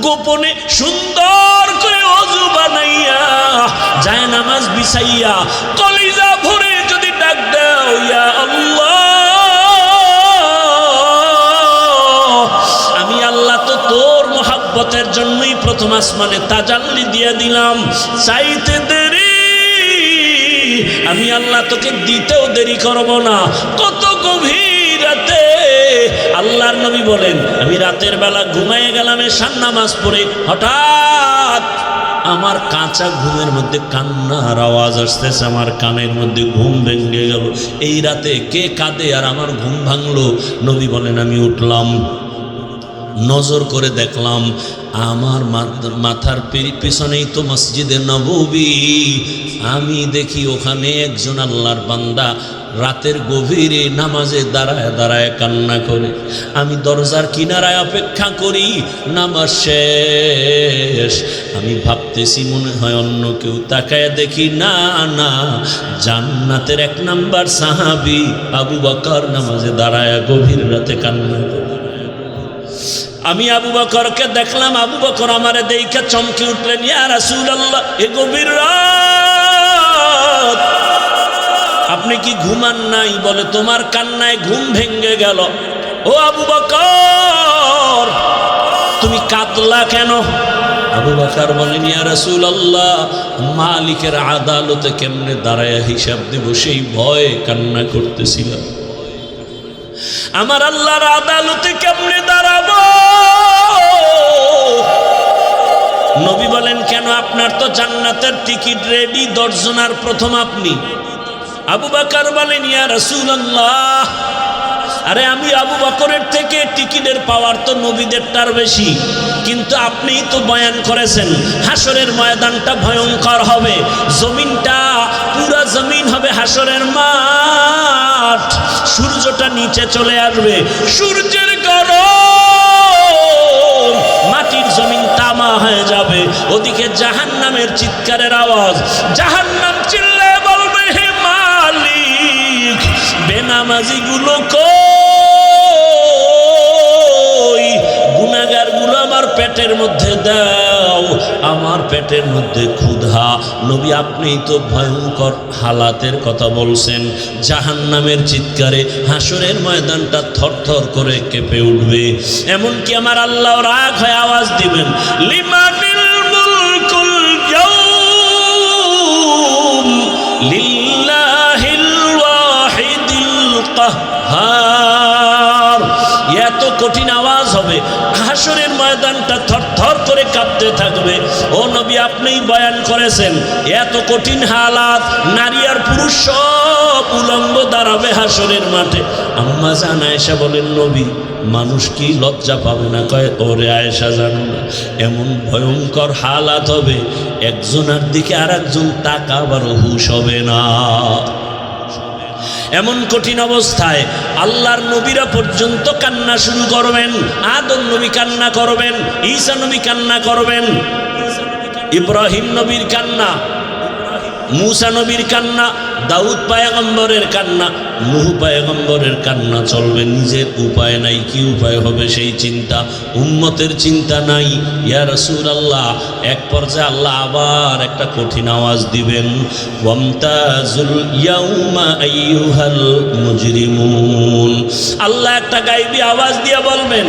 গোপনে সুন্দর করে ওযু বানাইয়া যায় নামাজ বিছাইয়া কলিজা ভরে যদি ডাক দাও ইয়া আল্লাহ, আমি আল্লাহ তো তোর মহব্বতের জন্যই প্রথম আসমানে তাজাল্লি দিয়ে দিলাম, চাইতে দেরি আমি আল্লাহ তোকে দিতেও দেরি করব না। কত গভীর রাতে আল্লাহর নবী বলেন, আমি রাতের বেলা ঘুমাইয়ে গেলাম এশার নামাজ পড়ে, হঠাৎ আমার কাঁচা ঘুমের মধ্যে কান্নার আওয়াজ আসতেছে, আমার কানের মধ্যে ঘুম ভেঙে গেল। এই রাতে কে কাঁদে আর আমার ঘুম ভাঙলো? নবী বলেন, আমি উঠলাম, নজর করে দেখলাম আমার মাথার পিছনেই তো মসজিদে নববী। আমি দেখি ওখানে একজন আল্লাহর বান্দা রাতের গভীরে নামাজে দাঁড়ায় দাঁড়ায় কান্না করে। আমি দরজার কিনারায় অপেক্ষা করি, নামাজ শেষ। আমি ভাবতেছি মনে হয় অন্য কেউ, তাকায় দেখি না না, জান্নাতের 1 নাম্বার সাহাবী আবু বকর নামাজে দাঁড়ায় গভীর রাতে কান্না করে। আমি আবু বকরকে দেখলাম, আবু বকর আমারে দেখে চমকে উঠলেন, ইয়া রাসূলুল্লাহ, এ গভীর রাত আপনি কি ঘুমান নাই? বলে, তোমার কান্নায় ঘুম ভেঙে গেল। ও আবু বকর, তুমি কাঁদলা কেন? আবু বকর বলেন, ইয়া রাসূলুল্লাহ, মালিকের আদালতে কেমনে দাঁড়ায় হিসাব দেব সেই ভয়ে কান্না করতেছিলাম। আমার আল্লাহর আদালতে কেমনে দাঁড়াবো? নবী বলেন, কেন? আপনার তো জান্নাতের টিকিট রেডি, 10 জনের প্রথম আপনি। আবু বকর বলেন, ইয়া রাসূলুল্লাহ, আরে আমি আবু বকরের থেকে টিকিটের পাওয়ার তো নবীদেরটার বেশি, কিন্তু আপনিই তো বয়ান করেছেন হাসরের ময়দানটা ভয়ঙ্কর হবে, জমিনটা পুরা জমিন হবে হাসরের মাঠ, সূর্যটা নিচে চলে আসবে, সূর্যের গরম মাটির জমিন তামা হয়ে যাবে, ওদিকে জাহান্নামের চিৎকারের আওয়াজ, জাহান্নাম চিল্লায় বলবে, হে মালিক, বেনামাজি গুলো কই, গুনাহগার গুলো আমার পেটের মধ্যে দাও, আমার পেটের মধ্যে ক্ষুধা। নবী, আপনিই তো ভয়ঙ্কর হালাতের কথা বলছেন, জাহান্নামের চিৎকারে হাসরের ময়দানটা থরথর করে কেঁপে উঠবে। এমনকি আমার আল্লাহ রাগ হয়ে আওয়াজ দিবেন, লিমানিল মুলকুল ইয়াউম লিল্লাহিল ওয়াহিদিল কাহ্হার। এত কঠিন আওয়াজ হবে, হাসরের ময়দানটা থরথর করে কাঁপতে থাকবে। ও নবী, আপনিই বয়ান করেছেন এত কঠিন হালাত, নারী আর পুরুষ সব উলঙ্গ দাঁড়াবে হাসরের মাঠে। আম্মা জান আয়েশা বলেন, নবী, মানুষ কি লজ্জা পাবে না? কয়, ওরে আয়েশা, জানো না, এমন ভয়ঙ্কর হালাত হবে, একজনের দিকে আর একজন তাকাবারও হুঁশ হবে না। এমন কঠিন অবস্থায় আল্লাহর নবীরা পর্যন্ত কান্না শুরু করবেন। আদম নবী কান্না করবেন, ঈসা নবী কান্না করবেন, ইব্রাহিম নবীর কান্না, মুসা নবীর কান্না, দাউদ পয়গম্বরের কান্না, নূহ পয়গম্বরের কান্না চলবে। নিজের উপায় নাই, কি উপায় হবে সেই চিন্তা, উম্মতের চিন্তা নাই। ইয়া রাসূলুল্লাহ, এক পর্যায়ে আল্লাহ আবার একটা কঠিন আওয়াজ দিবেন, ওয়ামতাজুল ইয়াউমা আইয়ুহাল মুজরিমুন। আল্লাহ একটা গায়বী আওয়াজ দিয়ে বলবেন,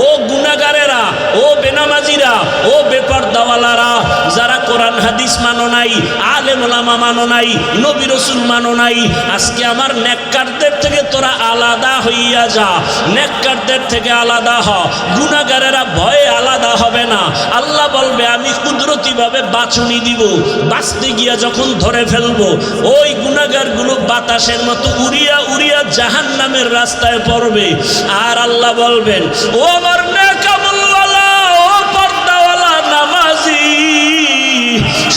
ও গুনাহগারেরা, ও বেনামাজিরা, ও বেপরদাওয়ালারা, যারা কোরআন হাদিস মানো নাই, আলেম ওলামা মানো নাই, নবী রাসূল মানো নাই, আজকে আমার নেককারদের থেকে তোরা আলাদা হইয়া যা, নেককারদের থেকে আলাদা হ, গুনাহগারেরা ভয়ে আলাদা হবে না। আল্লাহ বলবে, আমি কুদরতিভাবে বাছুনি দিব, বাঁচতে গিয়া যখন ধরে ফেলবো, ওই গুনাহগারগুলো বাতাসের মতো উড়িয়া উড়িয়া জাহান্নামের রাস্তায় পড়বে। আর আল্লাহ বলবেন, ও আমার নেক আমলওয়ালা, ও পর্দাওয়ালা নামাজি,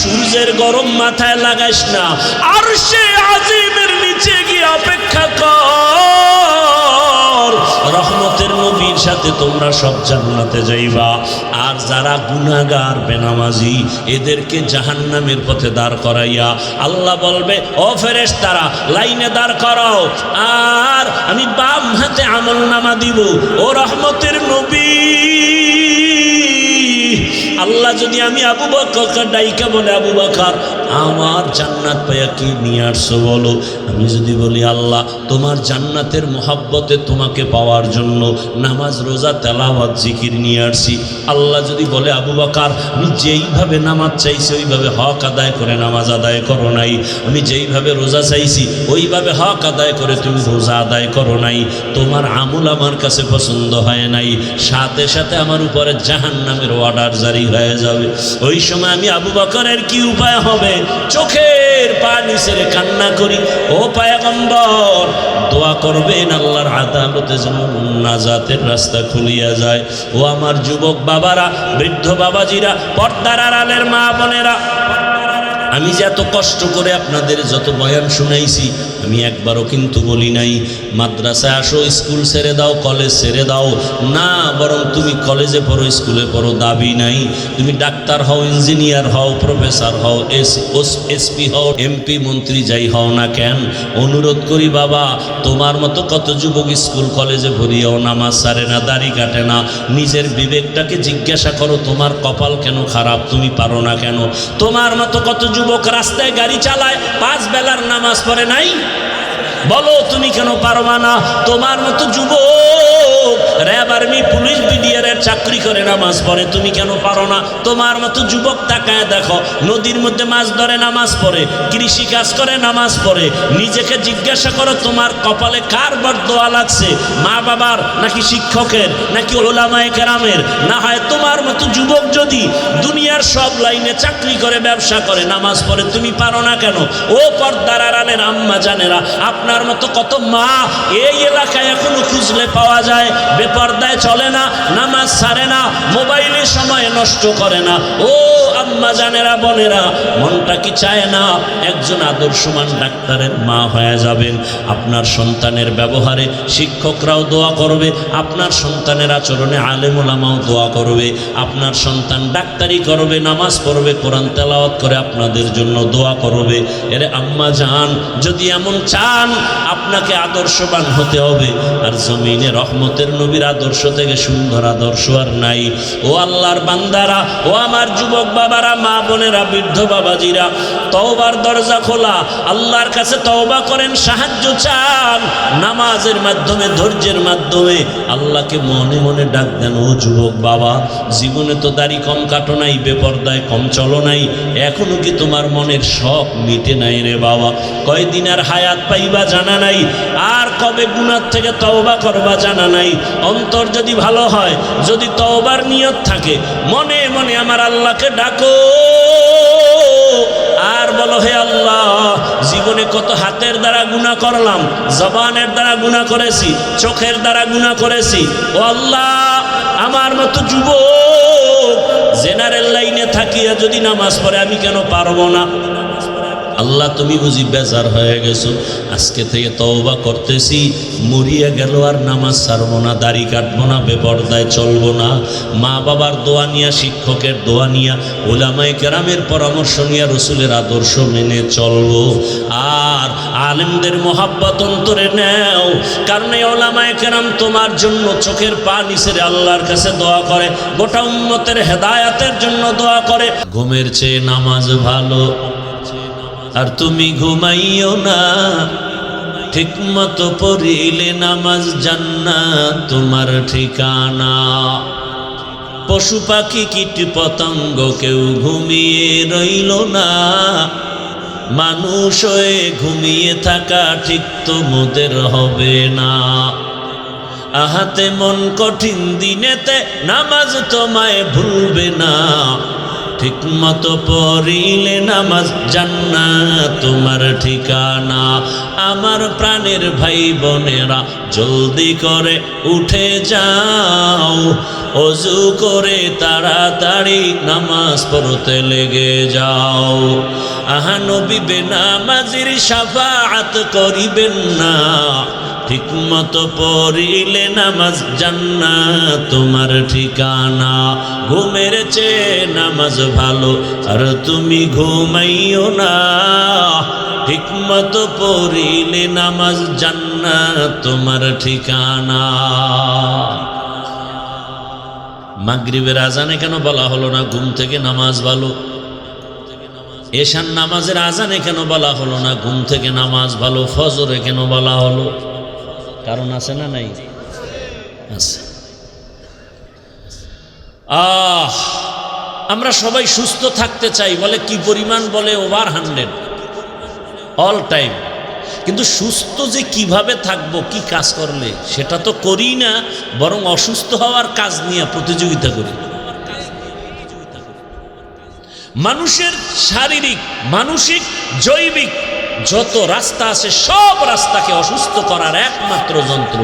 সূর্যের গরম মাথায় লাগাইস না, আরশে আজিমের নিচে গিয়ে অপেক্ষা কর, রহমতের নবীর সাথে তোমরা সব জান্নাতে যাইবা। আর যারা গুনাহগার বেনামাজি, এদেরকে জাহান্নামের পথে দাঁড় করাইয়া আল্লাহ বলবে, ও ফেরেশতারা, লাইনে দাঁড় করাও, আর আমি বাম হাতে আমলনামা দিব। ও রহমতের নবী, আল্লাহ যদি আমি আবু বকরকে ডাইকা বলে, আবু বকর আমার জান্নাত পাইয়া কি নিয়ে আসছো বলো। আমি যদি বলি আল্লাহ তোমার জান্নাতের মোহাব্বতে তোমাকে পাওয়ার জন্য নামাজ রোজা তেলাওয়াত জিকির নিয়ে আসছি। আল্লাহ যদি বলে আবু বকর আমি যেইভাবে নামাজ চাইছি ওইভাবে হক আদায় করে নামাজ আদায় করো নাই, আমি যেইভাবে রোজা চাইছি ওইভাবে হক আদায় করে তুমি রোজা আদায় করো নাই, তোমার আমল আমার কাছে পছন্দ হয় নাই, সাথে সাথে আমার উপরে জাহান্নামের অর্ডার জারি হয়ে যাবে। ওই সময় আমি আবু বকরের কি উপায় হবে? চোখের পানি ছেড়ে কান্না করি, ও পয়গম্বর দোয়া করবেন আল্লাহর আদালতে যেন নাজাতের রাস্তা খুলিয়া যায়। ও আমার যুবক বাবারা, বৃদ্ধ বাবাজিরা, পর্দার আড়ালের মা বোনেরা, আমি যে এত কষ্ট করে আপনাদের যত বয়ান শুনাইছি আমি একবারও কিন্তু বলি নাই মাদ্রাসায় আসো, স্কুল ছেড়ে দাও, কলেজ ছেড়ে দাও, না, বরং তুমি কলেজে পড়ো, স্কুলে পড়ো, দাবি নাই। তুমি ডাক্তার হও, ইঞ্জিনিয়ার হও, প্রফেসর হও, এসপি হও, এমপি মন্ত্রী যাই হও না কেন, অনুরোধ করি বাবা তোমার মতো কত যুবক স্কুল কলেজে ভরিয়াও নামাজ ছাড়ে না, দাড়ি কাটে না। নিজের বিবেকটাকে জিজ্ঞাসা করো তোমার কপাল কেন খারাপ, তুমি পারো না কেন? তোমার মতো কত যুবক রাস্তায় গাড়ি চালায়, 5 বেলার নামাজ পড়ে নাই, বলো তুমি কেন পারবা না? তোমার মতো যুবক র্যাব, আর্মি, পুলিশ, বিডিআরের চাকরি করে নামাজ পড়ে, তুমি কেন পারো না? তোমার মতো যুবক তাকায় দেখো, নদীর মধ্যে মাছ ধরে নামাজ পড়ে, কৃষি কাজ করে নামাজ পড়ে। নিজেকে জিজ্ঞাসা করো তোমার কপালে কার বরদোয়া লাগছে, মা বাবার নাকি শিক্ষকের নাকি ওলামায়ে কেরামের? না হয় তোমার মতো যুবক যদি দুনিয়ার সব লাইনে চাকরি করে, ব্যবসা করে, নামাজ পড়ে, তুমি পারো না কেন? ও পর্দার আড়ালের আম্মা জানেরা, আপনার মতো কত মা এই এলাকায় এখনো খুঁজলে পাওয়া যায়, বেপর্দায় চলে না, নামাজ ছাড়ে না, মোবাইলে সময় নষ্ট করে না। ও আম্মা জানেরা, বোনেরা, মনটা কি চায় না একজন আদর্শমান ডাক্তারের মা হয়ে যাবেন? আপনার সন্তানের ব্যবহারে শিক্ষকরাও দোয়া করবে, আপনার সন্তানের আচরণে আলেম ওলামাও দোয়া করবে, আপনার সন্তান ডাক্তারি করবে, নামাজ পড়বে, কোরআন তেলাওয়াত করে আপনাদের জন্য দোয়া করবে। এরে আম্মা জান, যদি এমন চান আপনাকে আদর্শবান হতে হবে, আর জমিনে রহমতের নবীর আদর্শ থেকে সুন্দর আদর্শ আর নাই। ও আল্লাহর বান্দারা, ও আমার যুবক বাবারা, মা বোনেরা, বৃদ্ধ বাবাজিরা, তওবার দরজা খোলা, আল্লাহর কাছে তওবা করেন, সাহায্য চান, নামাজের মাধ্যমে, ধৈর্যের মাধ্যমে আল্লাহকে মনে মনে ডাক দেন। ও যুবক বাবা, জীবনে তো দাড়ি কম কাটো নাই, বেপর্দায় কম চলো নাই, এখনো কি তোমার মনের শখ মিটে নাই রে বাবা? কয়দিন আর হায়াত পাইবা জানা নাই, আর কবে গুনাহ থেকে তওবা করবা জানা নাই। অন্তর যদি ভালো হয়, যদি তওবার নিয়ত থাকে, মনে মনে আমার আল্লাহকে ডাকো আর বলো, হে আল্লাহ, জীবনে কত হাতের দ্বারা গুনাহ করলাম, জবানের দ্বারা গুনাহ করেছি, চোখের দ্বারা গুনাহ করেছি। ও আল্লাহ, আমার মতো যুবক জেনারেল লাইনে থাকিয়া যদি নামাজ পড়ে আমি কেন পারবো না? আল্লাহ তুমি বুঝি বেজার হয়ে গেছো, আজকে থেকে তওবা করতেছি, মরিয়া গেল আর নামাজ ছাড়বো না, দাড়ি কাটবো না, বেপর্দায় চলবো না, মা বাবার দোয়া নিয়া, শিক্ষকের দোয়া নিয়া, ওলামায়ে কেরামের পরামর্শ নিয়া রসুলের আদর্শ মেনে চলবো। আর আলেমদের মোহাব্বত অন্তরে নেও, কারণ এই ওলামায়ে কেরাম তোমার জন্য চোখের পানি ছেড়ে আল্লাহর কাছে দোয়া করে, গোটা উম্মতের হেদায়াতের জন্য দোয়া করে। ঘুমের চেয়ে নামাজ ভালো, আর তুমি ঘুমাইও না, ঠিক মতো পড়িলে নামাজ জান্নাত তোমার ঠিকানা। পশু পাখি কীট পতঙ্গ কেউ ঘুমিয়ে রইল না, মানুষ হয়ে ঘুমিয়ে থাকা ঠিক তো মোদের হবে না। আহাতে মন কঠিন দিনেতে নামাজ তোমায় ভুলবে না, ঠিক মতো পড়িলে নামাজ জান্নাত তোমার ঠিকানা। আমার প্রাণের ভাই বোনেরা, জলদি করে উঠে যাও, ওযু করে তাড়াতাড়ি নামাজ পড়তে লেগে যাও। আহা নবী বেনামাজির শাফাআত করিবেন না, ঠিক মতো পড়িলে নামাজ জান্নাত তোমার ঠিকানা। ঘুমের চেয়ে নামাজ ভালো, আর তুমি ঘুমাইও না, ঠিক মতো পড়িলে নামাজ জান্নাত তোমার ঠিকানা। মাগরিবের আজানে কেন বলা হলো না ঘুম থেকে নামাজ ভালো? এশার নামাজের আজানে কেন বলা হলো না ঘুম থেকে নামাজ ভালো? ফজরে কেন বলা হলো? কারণ আছে না নাই? আছে। আমরা সবাই সুস্থ থাকতে চাই বলে কি পরিমাণ বলে ওভার 100 অল টাইম, কিন্তু সুস্থ যে কিভাবে থাকবো কি কাজ করলে সেটা তো করি না, বরং অসুস্থ হওয়ার কাজ নিয়ে প্রতিযোগিতা করি। মানুষের শারীরিক, মানসিক, জৈবিক যত রাস্তা আছে সব রাস্তাকে অসুস্থ করার একমাত্র যন্ত্র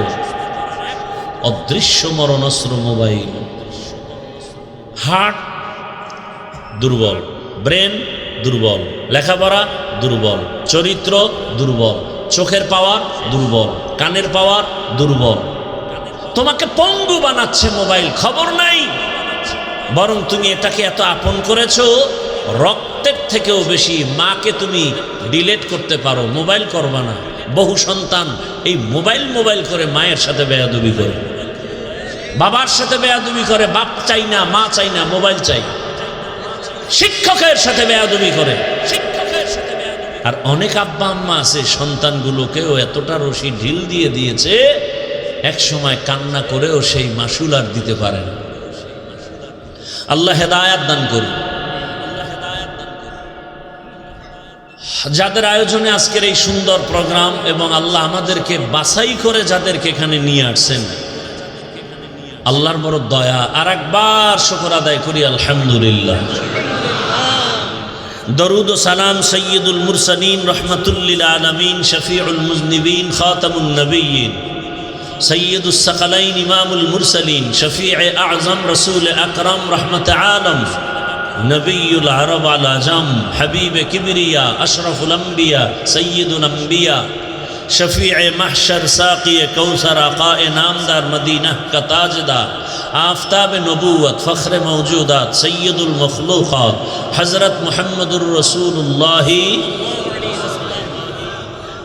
অদৃশ্য মরণাস্ত্র মোবাইল। হার্ট দুর্বল, ব্রেন দুর্বল, লেখাপড়া দুর্বল, চরিত্র দুর্বল, চোখের পাওয়ার দুর্বল, কানের পাওয়ার দুর্বল। তোমাকে পঙ্গু বানাচ্ছে মোবাইল, খবর নাই, বরং তুমি এটাকে এত আপন করেছো রক্তের থেকেও বেশি। মাকে তুমি ডিলেট করতে পারো, মোবাইল করবা না। বহু সন্তান এই মোবাইল করে মায়ের সাথে বেয়াদবি করে, বাবার সাথে বেয়াদবি করে, বাপ চাই না, মা চাই না, মোবাইল চাই। শিক্ষকের সাথে বেয়াদবি করে, আর অনেক আব্বা আম্মা আছে সন্তানগুলোকেও এতটা রশি ঢিল দিয়ে দিয়েছে এক সময় কান্না করেও সেই মাসুল আর দিতে পারে না। আল্লাহ হেদায়াত দান করুন। যাদের আয়োজনে আজকের এই সুন্দর প্রোগ্রাম এবং আল্লাহ আমাদেরকে বাছাই করে যাদেরকে এখানে নিয়ে আসছেন, আল্লাহর বড় দয়া। আর একবার শুকর আদায় করি আলহামদুলিল্লাহ। দরুদ ও সালাম সৈয়দুল মুরসালিন রহমাতুল্লিল আলামিন শফিউল মুজনিবিন খাতামুন নবিয়্যিন সৈয়দুস সাকালাইন ইমামুল মুরসালিন শফিউ আযম রাসূল আকরাম রহমত আলম নবিয়ুল আরব আল আজম হাবিব কিবরিয়া আশরাফুল আম্বিয়া সৈয়দুল আম্বিয়া शफीअ महशर साक़ी कौसर आक़ाए नामदार मदीना का ताजदार आफ्ताब नबूवत फ़ख्र मौजूदात सैयदुल मखलूक़ात हज़रत मुहम्मदुर रसूलुल्लाह।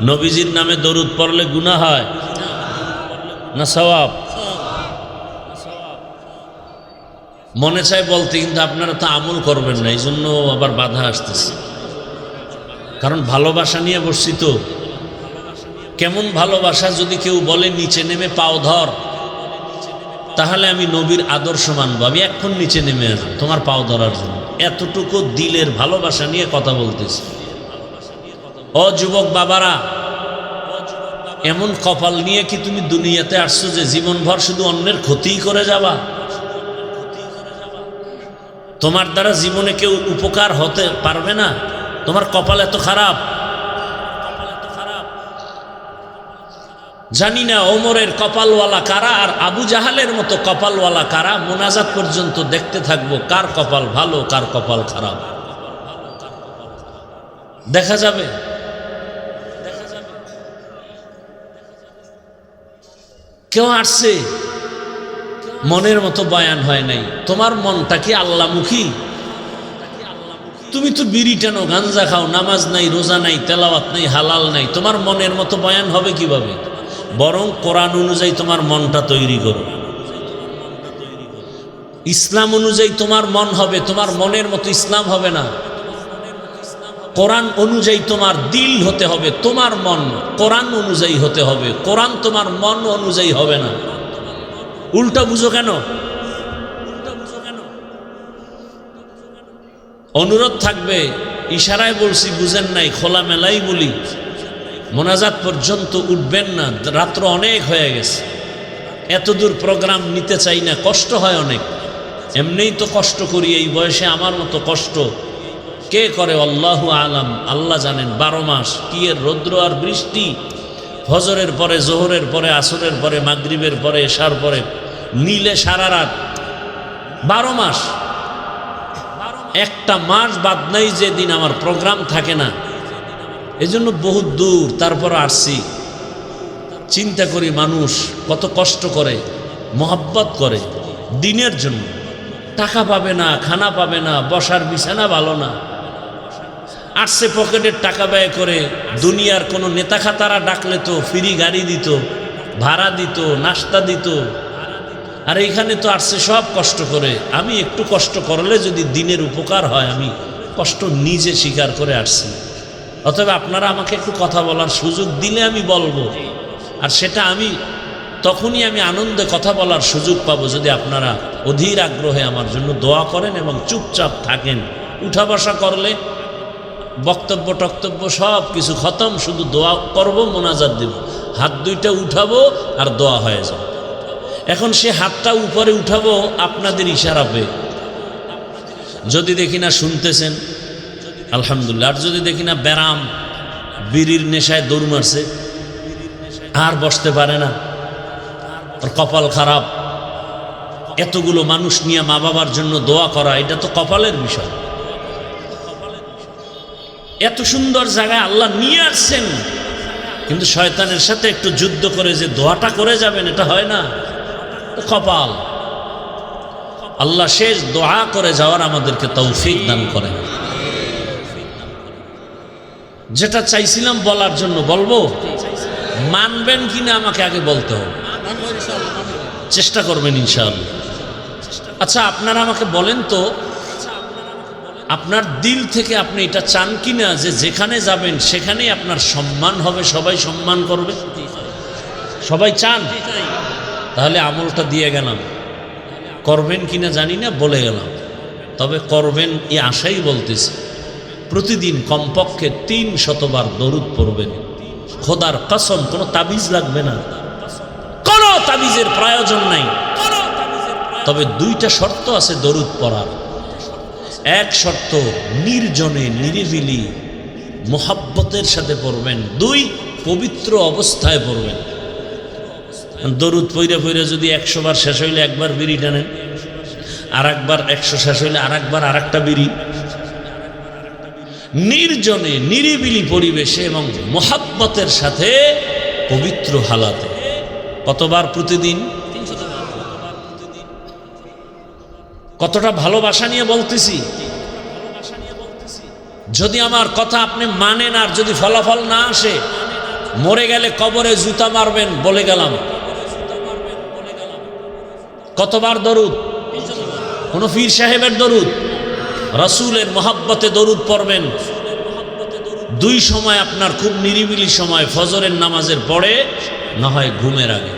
नबीजिर नामे दरूद पढ़ले गुनाह है ना सवाब? মনে চাই বলতে, কিন্তু আপনারা তো আমল করবেন না, এই জন্য আবার বাধা আসতেছে। কারণ ভালোবাসা নিয়ে বসছি তো। কেমন ভালোবাসা? যদি কেউ বলে নিচে নেমে পাও ধর, তাহলে আমি নবীর আদর্শ মানব, আমি এখন নিচে নেমে আসবো তোমার পাও ধরার জন্য। এতটুকু দিলের ভালোবাসা নিয়ে কথা বলতেছি। ও যুবক বাবারা, এমন কপাল নিয়ে কি তুমি দুনিয়াতে আসছো যে জীবনভর শুধু অন্যের ক্ষতিই করে যাবা? তোমার দ্বারা জীবনে কেউ উপকার হতে পারবে না। তোমার কপাল এত খারাপ। জানি না ওমরের কপালওয়ালা কারা আর আবু জাহালের মতো কপালওয়ালা কারা। মোনাজাত পর্যন্ত দেখতে থাকবো কার কপাল ভালো কার কপাল খারাপ। দেখা যাবে। কেউ আসছে মনের মতো বয়ান হয় নাই। তোমার মনটা কি আল্লাহমুখী? তুমি তো বিড়ি টানো, গাঞ্জা খাও, নামাজ নাই, রোজা নাই, তেলাওয়াত নাই, হালাল নাই, তোমার মনের মতো বয়ান হবে কিভাবে? বরং কোরআন অনুযায়ী তোমার মনটা তৈরি করো। ইসলাম অনুযায়ী তোমার মন হবে, তোমার মনের মতো ইসলাম হবে না। কোরআন অনুযায়ী তোমার দিল হতে হবে, তোমার মন কোরআন অনুযায়ী হতে হবে। কোরআন তোমার মন অনুযায়ী হবে না। উল্টা বুঝো কেন? অনুরোধ থাকবে, ইশারায় বলছি বুঝেন নাই, খোলামেলাই বলি, মোনাজাত পর্যন্ত উঠবেন না, রাত্র অনেক হয়ে গেছে। এতদূর প্রোগ্রাম নিতে চাই না, কষ্ট হয় অনেক। এমনিই তো কষ্ট করি, এই বয়সে আমার মতো কষ্ট কে করে আল্লাহু আলাম, আল্লাহ জানেন। 12 মাস কি এর রৌদ্র আর বৃষ্টি, ফজরের পরে, জোহরের পরে, আসরের পরে, মাগরিবের পরে, এশার পরে, নীলে সারা রাত, 12 মাস। একটা মাস বাদ নাই যেদিন আমার প্রোগ্রাম থাকে না। এজন্য বহুত দূর তারপর আসছি। চিন্তা করি মানুষ কত কষ্ট করে, মোহাব্বত করে দিনের জন্য। টাকা পাবে না, খানা পাবে না, বসার বিছানা ভালো না, আসছে পকেটের টাকা ব্যয় করে। দুনিয়ার কোনো নেতা খাতারা ডাকলে তো ফ্রি গাড়ি দিত, ভাড়া দিত, নাস্তা দিত। আর এইখানে তো আসছে সব কষ্ট করে, আমি একটু কষ্ট করলে যদি দিনের উপকার হয়, আমি কষ্ট নিজে স্বীকার করে আসছি। অতএব আপনারা আমাকে একটু কথা বলার সুযোগ দিলে আমি বলবো, আর সেটা আমি তখনই আমি আনন্দে কথা বলার সুযোগ পাবো যদি আপনারা অধীর আগ্রহে আমার জন্য দোয়া করেন এবং চুপচাপ থাকেন। উঠা বসা করলে বক্তব্য টক্তব্য সব কিছু খতম, শুধু দোয়া করব, মোনাজাত দেব, হাত দুইটা উঠাবো আর দোয়া হয়ে যাবে। এখন সে হাতটা উপরে উঠাবো আপনাদের ইশারা পেয়ে, যদি দেখি না শুনতেছেন আলহামদুলিল্লাহ, আর যদি দেখি না ব্যারাম বিড়ির নেশায় দৌড় মারছে আর বসতে পারে না, আর কপাল খারাপ, এতগুলো মানুষ নিয়ে মা বাবার জন্য দোয়া করা এটা তো কপালের বিষয়। এত সুন্দর জায়গায় আল্লাহ নিয়ে আসছেন, কিন্তু শয়তানের সাথে একটু যুদ্ধ করে যে দোয়াটা করে যাবেন এটা হয় না, কপাল। আল্লাহ শেষ দোয়া করে যাওয়ার আমাদেরকে তৌফিক দান করেন। যেটা চাইছিলাম বলার জন্য বলবো, মানবেন কিনা আমাকে আগে বলতে হবে, চেষ্টা করবেন ইনশাআল্লাহ। আচ্ছা আপনারা আমাকে বলেন তো, আপনার দিল থেকে আপনি এটা চান কিনা যে যেখানে যাবেন সেখানেই আপনার সম্মান হবে, সবাই সম্মান করবে? সবাই চান? তাহলে আমলটা দিয়ে গেলাম, করবেন কিনা জানি না, বলে গেলাম, তবে করবেন এই আশাই বলতেছি। প্রতিদিন কমপক্ষে 300 বার দরুদ পড়বেন, খোদার কসম। কোনো তাবিজ লাগবে না, কোনো তাবিজের প্রয়োজন নাই, তবে 2টা শর্ত আছে দরুদ পড়ার। এক শর্ত, নির্জনে নিরিবিলি মোহাব্বতের সাথে পড়বেন। 2, পবিত্র অবস্থায় পড়বেন। দরুদ পইরা পইরা যদি 100 বার শেষ হইলে একবার বিড়ি টানেন, আর একবার 100 শেষ হইলে আর একবার আর একটা বিড়ি। নির্জনে নিরিবিলি পরিবেশে এবং মোহাব্বতের সাথে পবিত্র হালাতে। কতবার প্রতিদিন? কতটা ভালোবাসা নিয়ে বলতেছি। যদি আমার কথা আপনি মানেন আর যদি ফলাফল না আসে, মরে গেলে কবরে জুতা মারবেন, বলে গেলাম। কতবার দরুদ? কোন পীর সাহেবের দরুদ, রাসূলের মহব্বতে দরুদ পড়বেন। 2 সময় আপনার খুব নিরিবিলি সময়, ফজরের নামাজের পরে, না হয় ঘুমের আগে।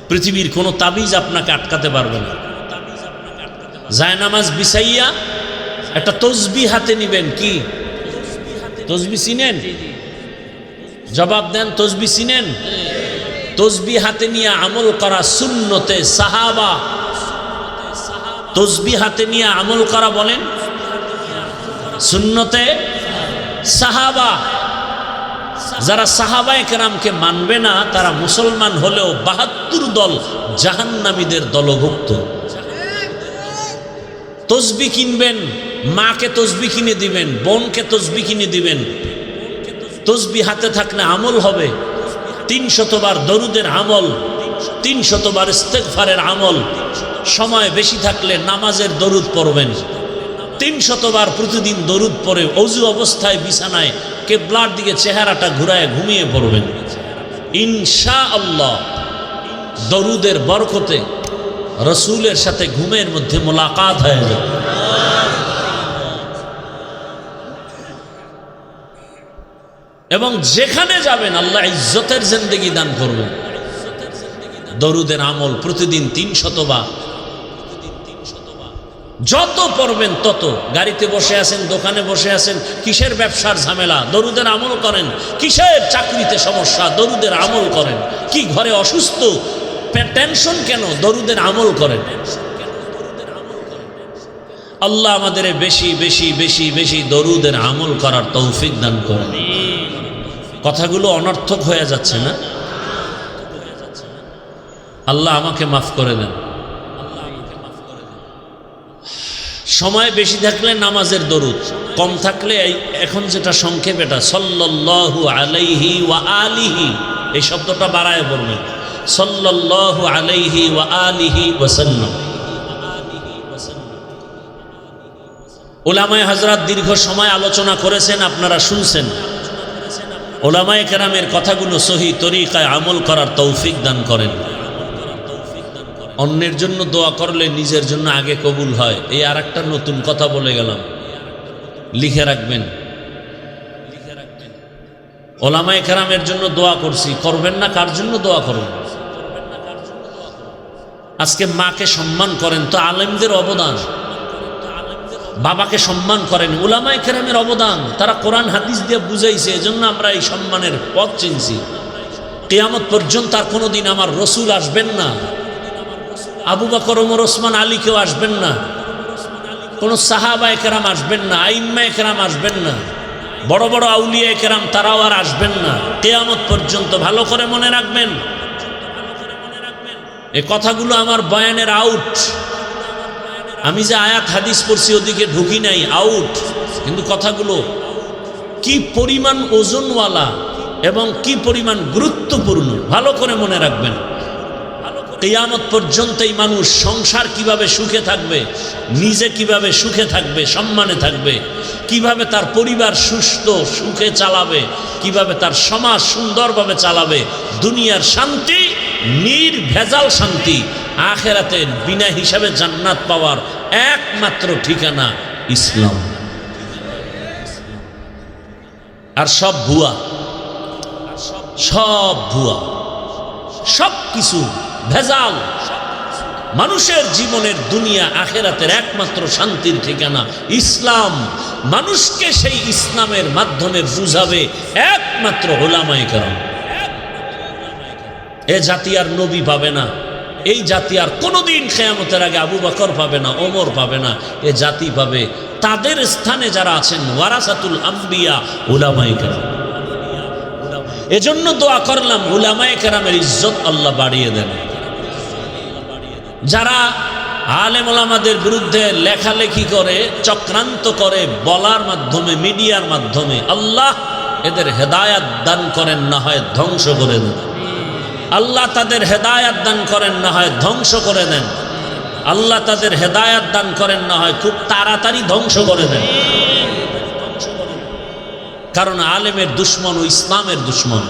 পৃথিবীর কোনো তাবিজ আপনাকে আটকাতে পারবে না। জায়নামাজ বিছাইয়া একটা তসবিহ হাতে নিবেন। কি তসবিহ চিনেন? জবাব দেন, তসবিহ চিনেন? তসবিহ হাতে নিয়ে আমল করা সুন্নতে সাহাবা। তসবিহ হাতে নিয়ে আমল করা বলেন সুন্নতে সাহাবা। যারা সাহাবায়ে কেরামকে মানবে না তারা মুসলমান হলেও 72 দল জাহান্নামীদের দলভুক্ত। তসবি কিনবেন, মাকে তসবি কিনে দিবেন, বোনকে তসবি কিনে দিবেন। তসবি হাতে থাকলে আমল হবে। 300 বার দরুদের আমল, 300 বার ইস্তেগফারের আমল। সময় বেশি থাকলে নামাজের দরুদ পড়বেন। 300 বার প্রতিদিন দরুদ পড়ে অজু অবস্থায় বিছানায় কিবলার দিকে চেহারাটা ঘুরায় ঘুমিয়ে পড়বেন। ইনশাআল্লাহ দরুদের বরকতে রসুলের সাথে ঘুমের মধ্যে মোলাকাত হয়ে যাবে। এবং যেখানে যাবেন আল্লাহ ইজ্জতের জিন্দেগি দান করবেন। দরুদের আমল প্রতিদিন 300 বার, যত পড়বেন তত। গাড়িতে বসে আছেন, দোকানে বসে আছেন, কিসের ব্যবসার ঝামেলা, দরুদের আমল করেন। কিসের চাকরিতে সমস্যা, দরুদের আমল করেন। কি ঘরে অসুস্থ, টেনশন কেন, দরুদের আমল করেন। আল্লাহ আমাদের বেশি বেশি বেশি বেশি দরুদের আমল করার তৌফিক দান করেন। কথাগুলো অনর্থক হয়ে যাচ্ছে না? আল্লাহ আমাকে মাফ করে দেন। সময় বেশি থাকলে নামাজের দরুদ, কম থাকলে এখন যেটা সংক্ষেপ, এটা সাল্লাল্লাহু আলাইহি ওয়া আলিহি, এই শব্দটা বাড়ায় বলবেন। সাল্লাল্লাহু আলাইহি ওয়া আলিহি ওয়াসাল্লাম। উলামায়ে হযরত দীর্ঘ সময় আলোচনা করেছেন, আপনারা শুনছেন। উলামায়ে কেরামের কথাগুলো সহি তরিকায় আমল করার তৌফিক দান করেন। অন্যের জন্য দোয়া করলে নিজের জন্য আগে কবুল হয়। এই আর একটা নতুন কথা বলে গেলাম, লিখে রাখবেন। ওলামায়ে কেরামের জন্য দোয়া করছি, করবেন না? কার জন্য দোয়া করবেন? আজকে মাকে সম্মান করেন তো আলেমদের অবদান, বাবাকে সম্মান করেন, উলামায়ে কেরামের অবদান। তারা কোরআন হাদিস দিয়ে বুঝাইছে, এজন্য আমরা এই সম্মানের পথ চিনছি। কিয়ামত পর্যন্ত আর কোনোদিন আমার রসুল আসবেন না, আবু বকর, ওমর, ওসমান, আলী কেউ আসবেন না, কোনো সাহাবায়ে কেরাম আসবেন না, আইম্মায়ে কেরাম আসবেন না, বড় বড় আউলিয়ায়ে কেরাম তারাও আর আসবেন না কিয়ামত পর্যন্ত। ভালো করে মনে রাখবেন, এই কথাগুলো আমার বয়ানের আউট। আমি যে আয়াত হাদিস পড়ছি ওদিকে ঢুকি নাই, আউট। কিন্তু কথাগুলো কি পরিমাণ ওজনওয়ালা এবং কি পরিমাণ গুরুত্বপূর্ণ ভালো করে মনে রাখবেন। কিয়ামত পর্যন্ত এই মানুষ সংসার কিভাবে সুখে থাকবে, নিজে কিভাবে সুখে থাকবে, সম্মানে থাকবে, কিভাবে তার পরিবার সুস্থ সুখে চালাবে, কিভাবে তার সমাজ সুন্দরভাবে চালাবে, দুনিয়ার শান্তি, নির্ভেজাল শান্তি, আখেরাতে বিনা হিসাবে জান্নাত পাওয়ার একমাত্র ঠিকানা ইসলাম। আর সব ভুয়া, সব ভুয়া, সব কিছু ভেজাল। মানুষের জীবনের দুনিয়া আখেরাতের একমাত্র শান্তির ঠিকানা ইসলাম। মানুষকে সেই ইসলামের মাধ্যমে বুঝাবে একমাত্র উলামায়ে কেরাম। এ জাতি আর নবী পাবে না, এই জাতি আর কোনোদিন কিয়ামতের আগে আবু বকর পাবে না, ওমর পাবে না। এ জাতি পাবে তাদের স্থানে যারা আছেন ওয়ারাসাতুল আম্বিয়া, উলামায়ে কেরাম। এজন্য দোয়া করলাম উলামায়ে কেরামের ইজ্জত আল্লাহ বাড়িয়ে দেন। যারা আলেম ওলামাদের বিরুদ্ধে লেখালেখি করে, চক্রান্ত করে, বলার মাধ্যমে, মিডিয়ার মাধ্যমে, আল্লাহ এদের হেদায়াত দান করেন, না হয় ধ্বংস করে দেন। আল্লাহ তাদের হেদায়াত দান করেন, না হয় ধ্বংস করে দেন। আল্লাহ তাদের হেদায়াত দান করেন, না হয় খুব তাড়াতাড়ি ধ্বংস করে দেন। কারণ আলেমের দুশ্মন ও ইসলামের দুশ্মন।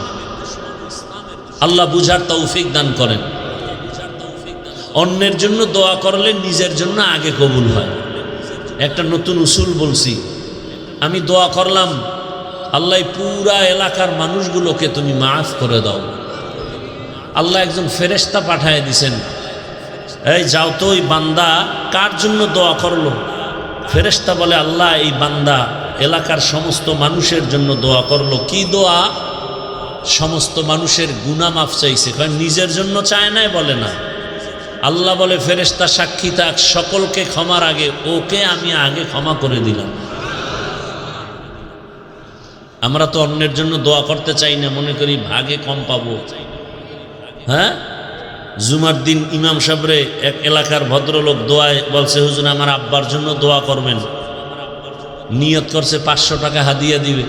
আল্লাহ বুঝার তৌফিক দান করেন। অন্যের জন্য দোয়া করলে নিজের জন্য আগে কবুল হয়। একটা নতুন উসুল বলছি, আমি দোয়া করলাম আল্লাহ পুরা এলাকার মানুষগুলোকে তুমি মাফ করে দাও। আল্লাহ একজন ফেরেশতা পাঠায় দিছেন, এই যাও তো ওই বান্দা কার জন্য দোয়া করলো। ফেরেশতা বলে আল্লাহ এই বান্দা এলাকার সমস্ত মানুষের জন্য দোয়া করলো। কি দোয়া? সমস্ত মানুষের গুনাহ মাফ চাইছে, কারণ নিজের জন্য চায় নাই বলে না। আল্লাহ বলে ফেরেশতা সাক্ষী থাক, সকলকে ক্ষমার আগে ওকে আমি আগে ক্ষমা করে দিলাম। আমরা তো অন্যের জন্য দোয়া করতে চাই না, মনে করি ভাগে কম পাবো। হ্যাঁ, জুমার দিন ইমাম সাহেবরে এক এলাকার ভদ্রলোক দোয়ায় বলছে, হুজুর আমার আব্বার জন্য দোয়া করবেন। নিয়ত করছে 500 টাকা হাদিয়া দিবে।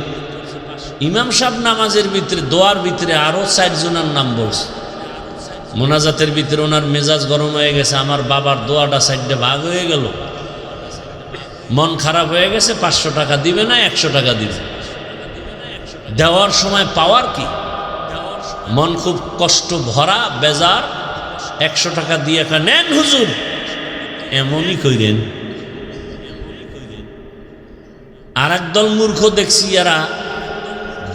ইমাম সাহেব নামাজের ভিতরে, দোয়ার ভিতরে আরো 4 জনের নাম বলছে। মোনাজাতের ভিতরে ওনার মেজাজ গরম হয়ে গেছে, আমার বাবার দোয়াটা সাইডে ভাগ হয়ে গেল, মন খারাপ হয়ে গেছে। 500 টাকা দিবে না, 100 টাকা দিবে। দেওয়ার সময় পাওয়ার কি, মন খুব কষ্ট ভরা, বেজার। 100 টাকা দিয়ে নেন হুজুর, এমনই কইরেন। আর একদল মূর্খ দেখছি, এরা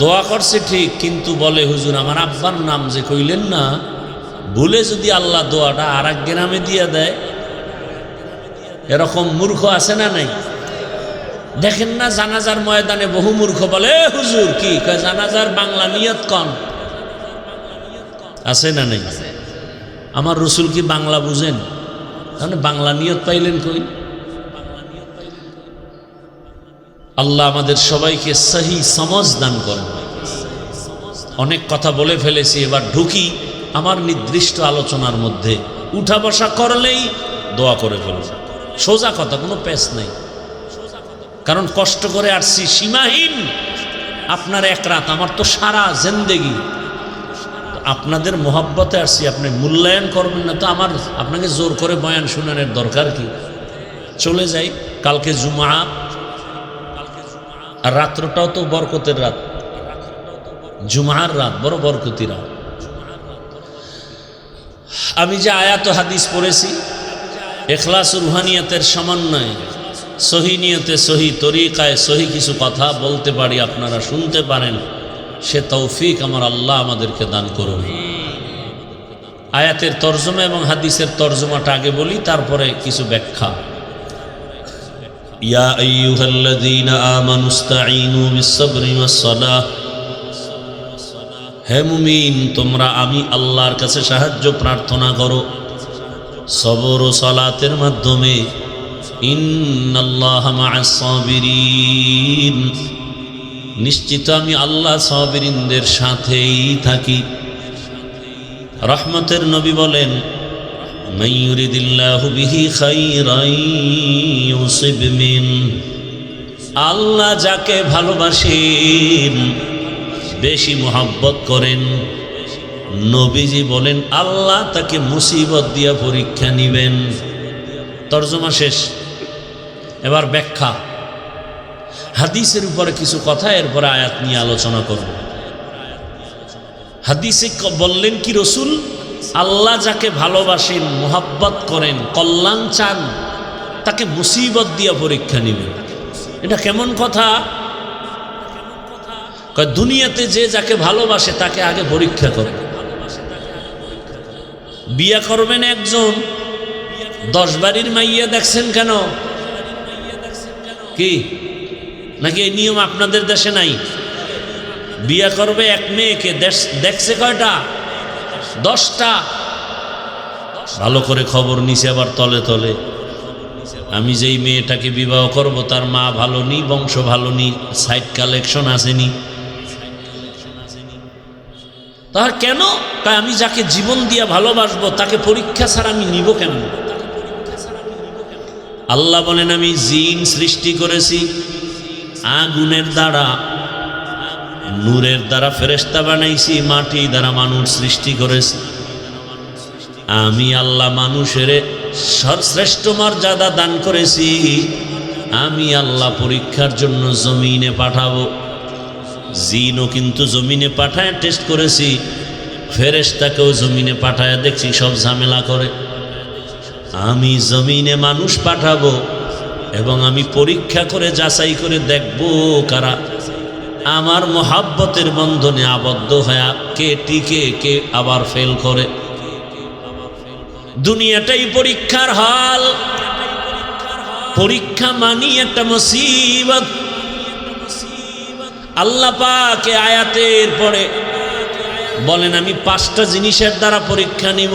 দোয়া করছে ঠিক, কিন্তু বলে হুজুর আমার আব্বার নাম যে কইলেন না, ভুলে যদি আল্লাহ দোয়াটা আর এক গ্রামে দিয়ে দেয়। এরকম মূর্খ আছে না নাই? দেখেন না জানাজার ময়দানে বহু মূর্খ বলে, হুজুর কি কয় জানাজার বাংলা নিয়ত কন, আছে না নাই? আমার রসুল কি বাংলা বুঝেন? তাহলে বাংলা নিয়ত পাইলেন কই? আল্লাহ আমাদের সবাইকে সহি সমঝ দান করেন। অনেক কথা বলে ফেলেছি, এবার ঢুকি আমার নির্দিষ্ট আলোচনার মধ্যে। উঠা বসা করলেই দোয়া করে ফেলব, সোজা কথা, কোনো পেশ নেই। কারণ কষ্ট করে আসছি সীমাহীন। আপনার এক রাত, আমার তো সারা জিন্দেগি। আপনাদের মোহাব্বতে আসছি, আপনি মূল্যায়ন করবেন না তো আমার আপনাকে জোর করে বয়ান শোনানোর দরকার কি? চলে যাই। কালকে জুমা, আর রাত্রটাও তো বরকতের রাত, জুমার রাত বড় বরকতি রাত। আমি যে আয়াত ও হাদিস পড়েছি ইখলাস ও রুহানিয়াতের সমন্বয়ে সহি নিয়তে সহি তরিকায় সহি কিছু কথা বলতে পারি, আপনারা শুনতে পারেন, সে তৌফিক আমার আল্লাহ আমাদেরকে দান করুন। আয়াতের তর্জমা এবং হাদিসের তর্জমাটা আগে বলি, তারপরে কিছু ব্যাখ্যা। ইয়া আইয়ুহাল্লাযীনা আমানুস্তাঈনু বিস-সাবরি ওয়াস-সালাহ, হে মুমিন তোমরা আমি আল্লাহর কাছে সাহায্য প্রার্থনা করো সবর ও সালাতের মাধ্যমে। ইন্নাল্লাহা মা'আস-সাবিরিন, নিশ্চিত আমি আল্লাহ সাবিরিনদের সাথেই থাকি। রহমতের নবী বলেন, মান ইউরিদিল্লাহু বিহি খাইরান ইউসিব মিন, আল্লাহ যাকে ভালোবাসেন বেশি মোহাব্বত করেন, নবীজি বলেন আল্লাহ তাকে মুসিবত দিয়া পরীক্ষা নিবেন। তর্জমা শেষ। এবার ব্যাখ্যা। হাদিসের উপরে কিছু কথা, এরপরে আয়াত নিয়ে আলোচনা করব। হাদিসে বললেন কি রসুল, আল্লাহ যাকে ভালোবাসেন, মোহাব্বত করেন, কল্যাণ চান, তাকে মুসিবত দিয়া পরীক্ষা নিবেন। এটা কেমন কথা? দুনিয়াতে যে যাকে ভালোবাসে তাকে আগে পরীক্ষা করে। বিয়া করবেন একজন, 10 বাড়ির মাইয়া দেখছেন কেন? কি নাকি এই নিয়ম আপনাদের দেশে নাই? বিয়া করবে এক মেয়েকে, দেখছে কয়টা? 10টা। ভালো করে খবর নিছে আবার তলে তলে। আমি যেই মেয়েটাকে বিবাহ করব তার মা ভালো নি, বংশ ভালো নি, সাইড কালেকশন আসেনি। তার কেন? তাই আমি যাকে জীবন দিয়া ভালোবাসবো তাকে পরীক্ষা ছাড়া আমি নিব কেন? আল্লাহ বলেন আমি জিন সৃষ্টি করেছি আগুনের দ্বারা, নূরের দ্বারা ফেরেশতা বানাইছি, মাটি দ্বারা মানুষ সৃষ্টি করেছি। আমি আল্লাহ মানুষের সর্বশ্রেষ্ঠ মর্যাদা দান করেছি। আমি আল্লাহ পরীক্ষার জন্য জমিনে পাঠাবো। জিনও কিন্তু জমিনে পাঠায় টেস্ট করেছি, ফেরেশতাকেও জমিনে পাঠায় দেখছি সব ঝামেলা করে। আমি জমিনে মানুষ পাঠাবো এবং আমি পরীক্ষা করে যাচাই করে দেখব কারা আমার মোহাব্বতের বন্ধনে আবদ্ধ হয়ে কে টিকে, কে আবার ফেল করে। দুনিয়াটাই পরীক্ষার হাল। পরীক্ষা মানি একটা মুসিবত। আল্লাহ পাক আয়াতের পরে বলেন আমি 5টা জিনিসের দ্বারা পরীক্ষা নিব।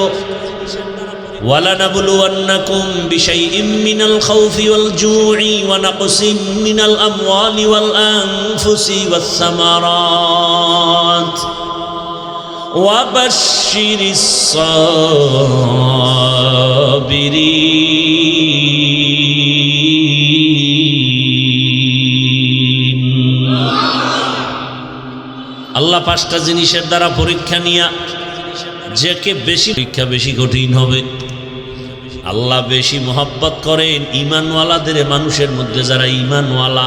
ওয়ালানাবলুওয়ান্নাকুম বিশাইইম মিনাল খাউফি ওয়াল জু'i ওয়া নাকসিম মিনাল আমওয়ালি ওয়াল আনফুসি ওয়াস সামারাত ওয়া বাশশিরিস সাবিরিন। আল্লাহ 5টা জিনিসের দ্বারা পরীক্ষা নিয়া যাকে বেশি পরীক্ষা বেশি কঠিন হবে। আল্লাহ বেশি মোহাব্বত করেন ঈমানওয়ালাদের, মানুষের মধ্যে যারা ঈমানওয়ালা,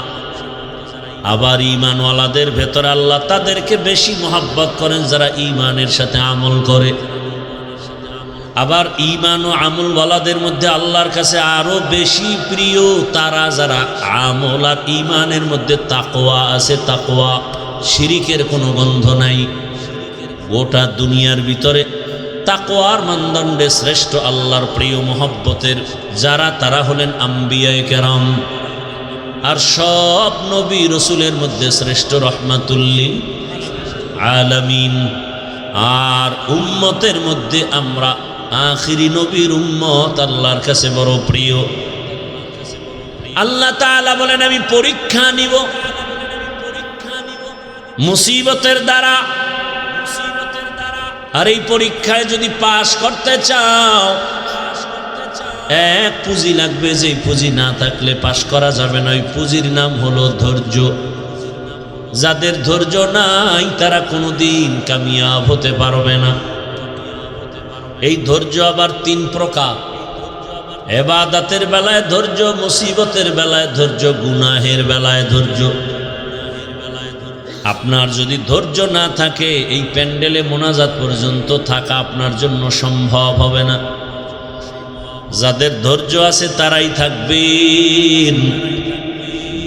আবার ঈমানওয়ালাদের ভেতরে আল্লাহ তাদেরকে বেশি মোহাব্বত করেন যারা ঈমানের সাথে আমল করে। আবার ঈমান ও আমলওয়ালাদের মধ্যে আল্লাহর কাছে আরো বেশি প্রিয় তারা যারা আমল আর ঈমানের মধ্যে তাকওয়া আছে, তাকওয়া, শিরিকের কোনো গন্ধ নাই। গোটা দুনিয়ার ভিতরে তাকওয়ার মানদণ্ডে শ্রেষ্ঠ আল্লাহর প্রিয় মোহব্বতের যারা, তারা হলেন আম্বিয়ায়ে কেরাম। আর সব নবী রসুলের মধ্যে শ্রেষ্ঠ রহমাতুল্লিল আলামিন। আর উম্মতের মধ্যে আমরা আখিরি নবীর উম্মত আল্লাহর কাছে বড় প্রিয়। আল্লাহ তাআলা বলেন আমি পরীক্ষা নিব মুসিবতের দ্বারা। আর এই পরীক্ষায় যদি পাশ করতে চাও, এক পুঁজি লাগবে, যে পুঁজি না থাকলে পাশ করা যাবে না। ওই পুঁজির নাম হলো ধৈর্য। যাদের ধৈর্য নাই তারা কোনোদিন কামিয়াব হতে পারবে না। এই ধৈর্য আবার 3 প্রকার। ইবাদতের বেলায় ধৈর্য, মুসিবতের বেলায় ধৈর্য, গুনাহের বেলায় ধৈর্য। আপনার যদি ধৈর্য না থাকে এই প্যান্ডেলে মোনাজাত পর্যন্ত থাকা আপনার জন্য সম্ভব হবে না। যাদের ধৈর্য আছে তারাই থাকবেন।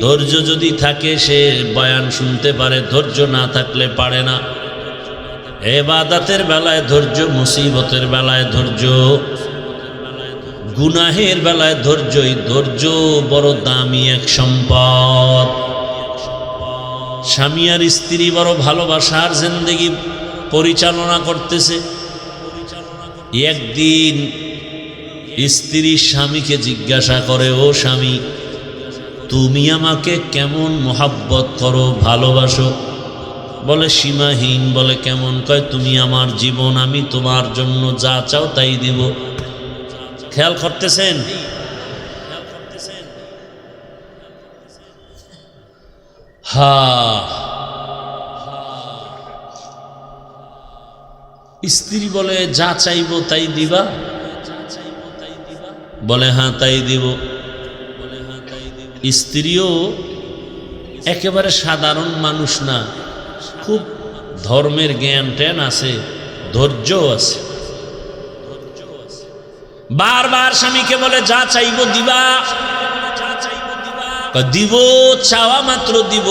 ধৈর্য যদি থাকে সে বয়ান শুনতে পারে, ধৈর্য না থাকলে পারে না। ইবাদতের বেলায় ধৈর্য, মুসিবতের বেলায় ধৈর্য, গুনাহের বেলায় ধৈর্য। এই ধৈর্য বড় দামি এক সম্পদ। স্বামী আর স্ত্রী বড় ভালোবাসার জিন্দেগি পরিচালনা করতেছে। একদিন স্ত্রী স্বামীকে জিজ্ঞাসা করে, ও স্বামী, তুমি আমাকে কেমন মোহাব্বত করো, ভালোবাসো? বলে সীমাহীন। বলে কেমন? কয় তুমি আমার জীবন, আমি তোমার জন্য যা চাও তাই দিব। খেয়াল করতেছেন? স্ত্রী বলে যা চাইবো তাই দিবা? বলে হ্যাঁ তাই দিব। স্ত্রীও একেবারে সাধারণ মানুষ না, খুব ধর্মের জ্ঞান ট্যান আছে, ধৈর্য আছে। বারবার স্বামীকে বলে যা চাইবো দিবা? দিব, চাওয়া মাত্র দিব।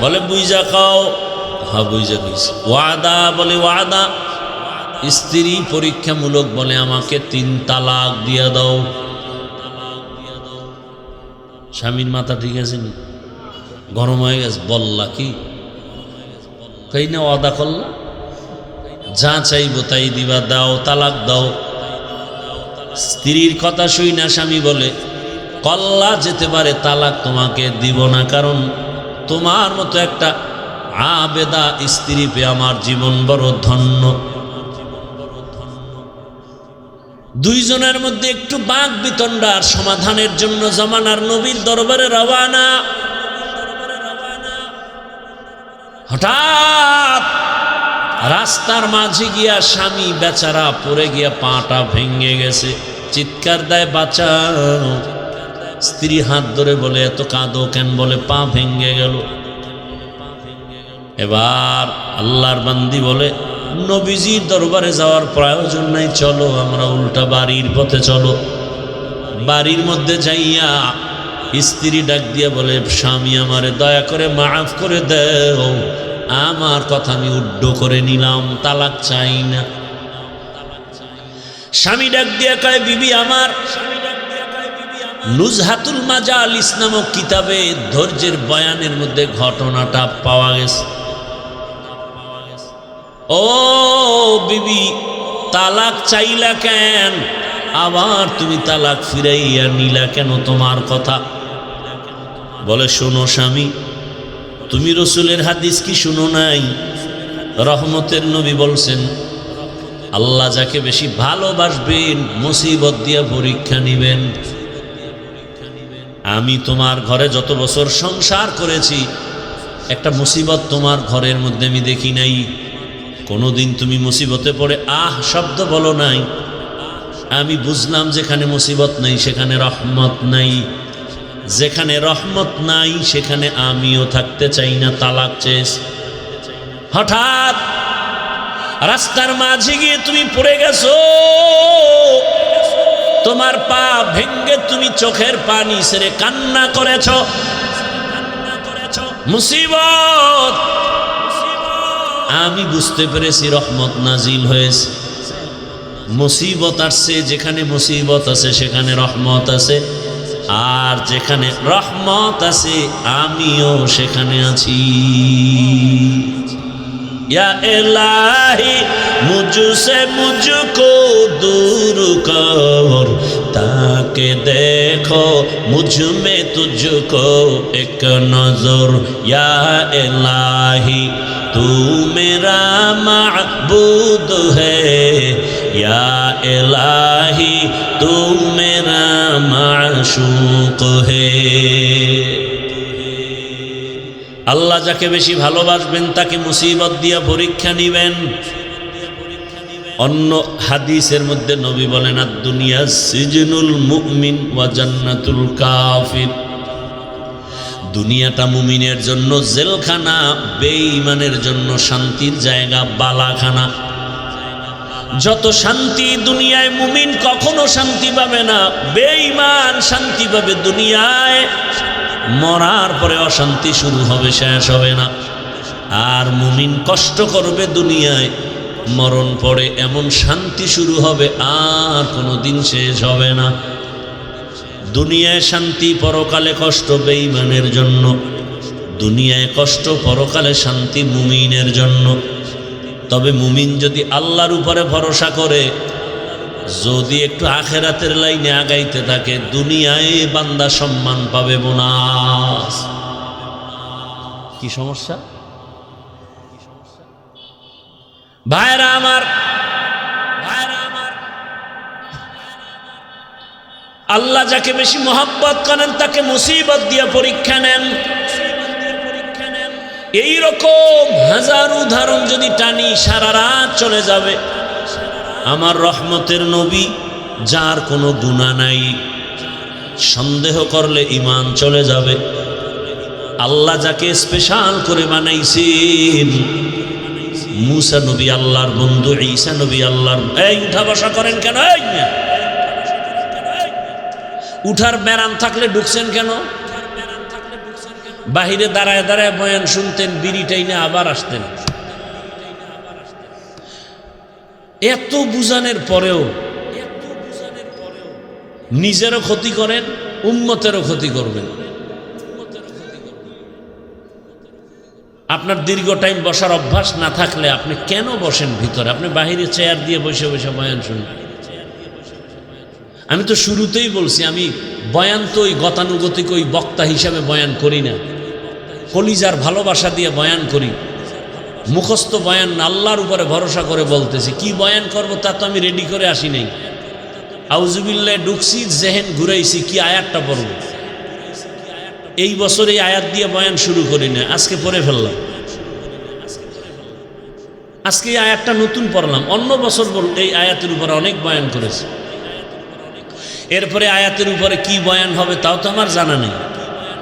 বলে বুঝা খাও? হ্যাঁ বুঝা খাইছি। ওয়াদা? বলে ওয়াদা। স্ত্রী পরীক্ষামূলক বলে আমাকে 3 তালাক দিয়া দাও। স্বামীর মাথা ঠিক আছে নি? গরম হয়ে গেছে। বললা কি? কই না ওয়াদা করলা, যা চাইবো তাই দিবা, দাও, তালাক দাও। স্ত্রীর কথা শুই না স্বামী বলে কল্লা যেতে পারে, তালাক তোমাকে দিব না, কারণ তোমার মতো একটা আবেদা স্ত্রী পেয়ে আমার জীবন বড় ধন্য। দুইজনের মধ্যে একটু বাক বিতণ্ডার সমাধানের জন্য জামানার নবীর দরবারে রওয়ানা। হঠাৎ রাস্তার মাঝে গিয়া স্বামী বেচারা পড়ে গিয়া পাটা ভেঙে গেছে, চিৎকার দেয় বাঁচাও। স্ত্রী হাত ধরে বলে এত কাঁদো কেন? বলে পা ভেঙে গেল। এবার আল্লাহর বান্দি বলে নবীজির দরবারে যাওয়ার প্রয়োজন নাই, চলো আমরা উল্টা বাড়ির পথে চলো। বাড়ির মধ্যে যাইয়া স্ত্রী ডাক দিয়া বলে স্বামী আমারে দয়া করে মাফ করে দাও, আমার কথা আমি উড্ড করে নিলাম, তালাক চাই না। স্বামী ডাক দিয়া কয় বিবি আমার, নুজহাতুল মাজালিস নামক কিতাবে ধৈর্যের বয়ানের মধ্যে ঘটনাটা পাওয়া গেছে। ও বিবি, তালাক চাইলা কেন? আবার তুমি তালাক ফিরাইয়া নিলা কেন? তোমার কথা। বলে শোনো স্বামী, তুমি রসুলের হাদিস কি শুনো নাই? রহমতের নবী বলছেন আল্লাহ যাকে বেশি ভালোবাসবেন মুসিবত দিয়া পরীক্ষা নিবেন। আমি তোমার ঘরে যত বছর সংসার করেছি একটা মুসিবত তোমার ঘরের মধ্যে আমি দেখি নাই। কোনোদিন তুমি মুসিবতে পড়ে আহ শব্দ বলো নাই। আমি বুঝলাম যেখানে মুসিবত নাই সেখানে রহমত নাই, যেখানে রহমত নাই সেখানে আমিও থাকতে চাই না, তালাক চেয়েছ। হঠাৎ রাস্তার মাঝে গিয়ে তুমি পড়ে গেছো, তোমার পা ভেঙ্গে তুমি চোখের পানি ছেড়ে কান্না করেছ। মুসিবত, আমি বুঝতে পেরেছি রহমত নাজিল হয়েছে। মুসিবত আসছে, যেখানে মুসিবত আছে সেখানে রহমত আছে, আর যেখানে রহমত আছে আমিও সেখানে আছি। या इलाही मुझसे मुझको दूर कर, ताकि देखो मुझ में तुझको एक नजर। या इलाही तू मेरा माबूद है, या इलाही तू मेरा माशूक है। আল্লাহ যাকে বেশি ভালোবাসবেন তাকে মুসিবত দিয়া পরীক্ষা নিবেন। অন্য হাদিসের মধ্যে নবী বলেন আদ-দুনিয়া সিজনুল মুমিন ওয়া জান্নাতুল কাফির। দুনিয়াটা মুমিনের জন্য জেলখানা, বেঈমানের জন্য শান্তির জায়গা বালাখানা। যত শান্তি দুনিয়ায়, মুমিন কখনো শান্তি পাবে না। বেঈমান শান্তি পাবে দুনিয়ায়, মরার পরে অশান্তি শুরু হবে, শেষ হবে না। আর মুমিন কষ্ট করবে দুনিয়ায়, মরণ পরে এমন শান্তি শুরু হবে, আর কোনো দিন শেষ হবে না। দুনিয়ায় শান্তি, পরকালে কষ্ট বেঈমানের জন্য। দুনিয়ায় কষ্ট, পরকালে শান্তি মুমিনের জন্য। তবে মুমিন যদি আল্লাহর উপরে ভরসা করে, যদি একটু আখেরাতের লাইনে আগাইতে থাকে, দুনিয়ায় বান্দা সম্মান পাবে, বোনাস। কি সমস্যা ভাইরা আমার? আল্লাহ যাকে বেশি মোহাব্বত করেন তাকে মুসিবত দিয়ে পরীক্ষা নেন। এই রকম হাজার উদাহরণ যদি টানি, সারা রাত চলে যাবে। আমার রহমতের নবী, যার কোনো গুনাহ নাই, সন্দেহ করলে ঈমান চলে যাবে। আল্লাহ যাকে স্পেশাল করে বানাইছেন, মুসা নবী আল্লাহর বন্ধু, ঈসা নবী আল্লাহর। এই উঠা বসা করেন কেন? উঠার ব্যারাম থাকলে ঢুকছেন কেন? বাহিরে দাঁড়ায় দাঁড়ায় বয়ান শুনতেন, বিড়ি টাইনে আবার আসতেন। এত বুঝানোর পরেও নিজেরও ক্ষতি করেন, উম্মতেরও ক্ষতি করবেন। আপনার দীর্ঘ টাইম বসার অভ্যাস না থাকলে আপনি কেন বসেন ভিতরে? আপনি বাহিরে চেয়ার দিয়ে বসে বসে বয়ান শুনবেন। আমি তো শুরুতেই বলছি, আমি বয়ান তো ওই গতানুগতিক ওই বক্তা হিসাবে বয়ান করি না, কলিজার ভালোবাসা দিয়ে বয়ান করি। মুখস্থ বয়ান আল্লাহর উপরে ভরসা করে বলতেছি। কি বয়ান করব তা তো আমি রেডি করে আসি নাই। আউযুবিল্লাহ ঢুকছি, জেহেন ঘুরাইছি, কি আয়াতটা পড়ব। এই বছর এই আয়াত দিয়ে বয়ান শুরু করি না, আজকে পড়ে ফেললাম। আজকে এই আয়াতটা নতুন পড়লাম। অন্য বছর এই আয়াতের উপরে অনেক বয়ান করেছি। এরপরে আয়াতের উপরে কি বয়ান হবে তাও তো আমার জানা নেই।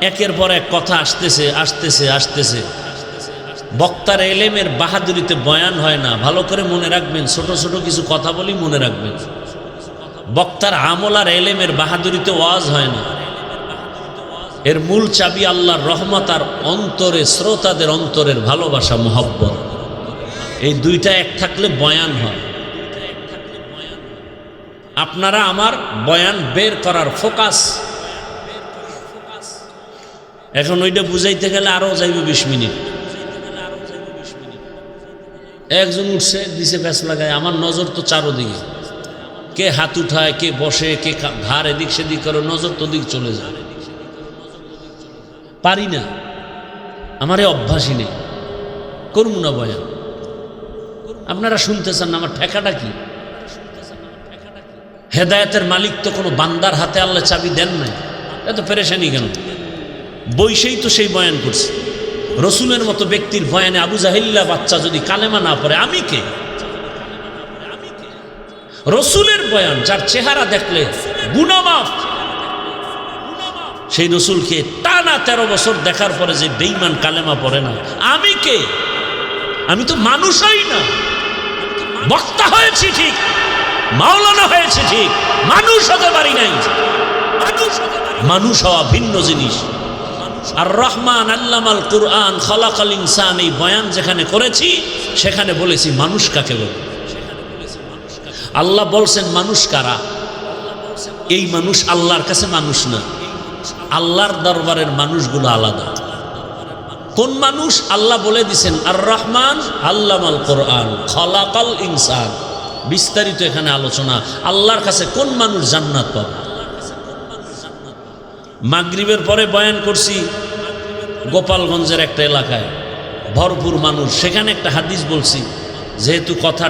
একের পর এক কথা আসতেছে আসতেছে আসতেছে। বক্তার এলেমের বাহাদুরিতে বয়ান হয় না, ভালো করে মনে রাখবেন। ছোট ছোট কিছু কথা বলি, মনে রাখবেন। বক্তার আমল আর এলেমের বাহাদুরিতে ওয়াজ হয় না। এর মূল চাবি আল্লাহর রহমত আর অন্তরে, শ্রোতাদের অন্তরের ভালোবাসা, মুহাব্বত। এই দুইটা এক থাকলে বয়ান হয়। আপনারা আমার বয়ান বের করার ফোকাস। এখন ওইটা বুঝাইতে গেলে আরো যাইবে 20 মিনিট। একজন উঠছে, দিছে প্যাঁচ লাগায়, আমার নজর তো চারোদিকে। কে হাত উঠায়, কে বসে, কে ঘাড় এদিক সেদিক করে, নজর তো দিক চলে যায়। পারি না, আমার এই অভ্যাসই নেই, করবো না বয়ান। আপনারা শুনতে চান না, আমার ঠেকাটা কি? হেদায়েতের মালিক তো কোনো বান্দার হাতে আল্লাহ চাবি দেন নাই, এত পেরেশানি কেন? বৈশেই তো সেই বয়ান করছে। রসুলের মতো ব্যক্তির বয়ানে আবু জাহিল্লা বাচ্চা যদি কালেমা না পড়ে, আমি কে? রসুলের বয়ান, যার চেহারা দেখলে গুনাহ মাফ, সেই রসুলকে টানা 13 বছর দেখার পরে যে বেঈমান কালেমা পড়ে না, আমি কে? আমি তো মানুষ হই না। বক্তা হয়েছি ঠিক, মাওলানা হয়েছে ঠিক, মানুষ হতে পারি নাই। মানুষ হওয়া ভিন্ন জিনিস। আর রহমান আল্লামাল কুরআন খালাকাল ইনসান, এই বয়ান যেখানে করেছি সেখানে বলেছি মানুষ কাকে বলে। আল্লাহ বলছেন মানুষ কারা? এই মানুষ আল্লাহর কাছে মানুষ না, আল্লাহর দরবারের মানুষগুলো আলাদা। কোন মানুষ? আল্লাহ বলে দিছেন আর রহমান আল্লামাল কুরআন খালাকাল ইনসান। বিস্তারিত এখানে আলোচনা। আল্লাহর কাছে কোন মানুষ জান্নাত পাবে? মাগরিবের পরে বয়ান করছি গোপালগঞ্জের একটা এলাকায়, ভরপুর মানুষ। সেখানে একটা হাদিস বলছি, যেহেতু কথা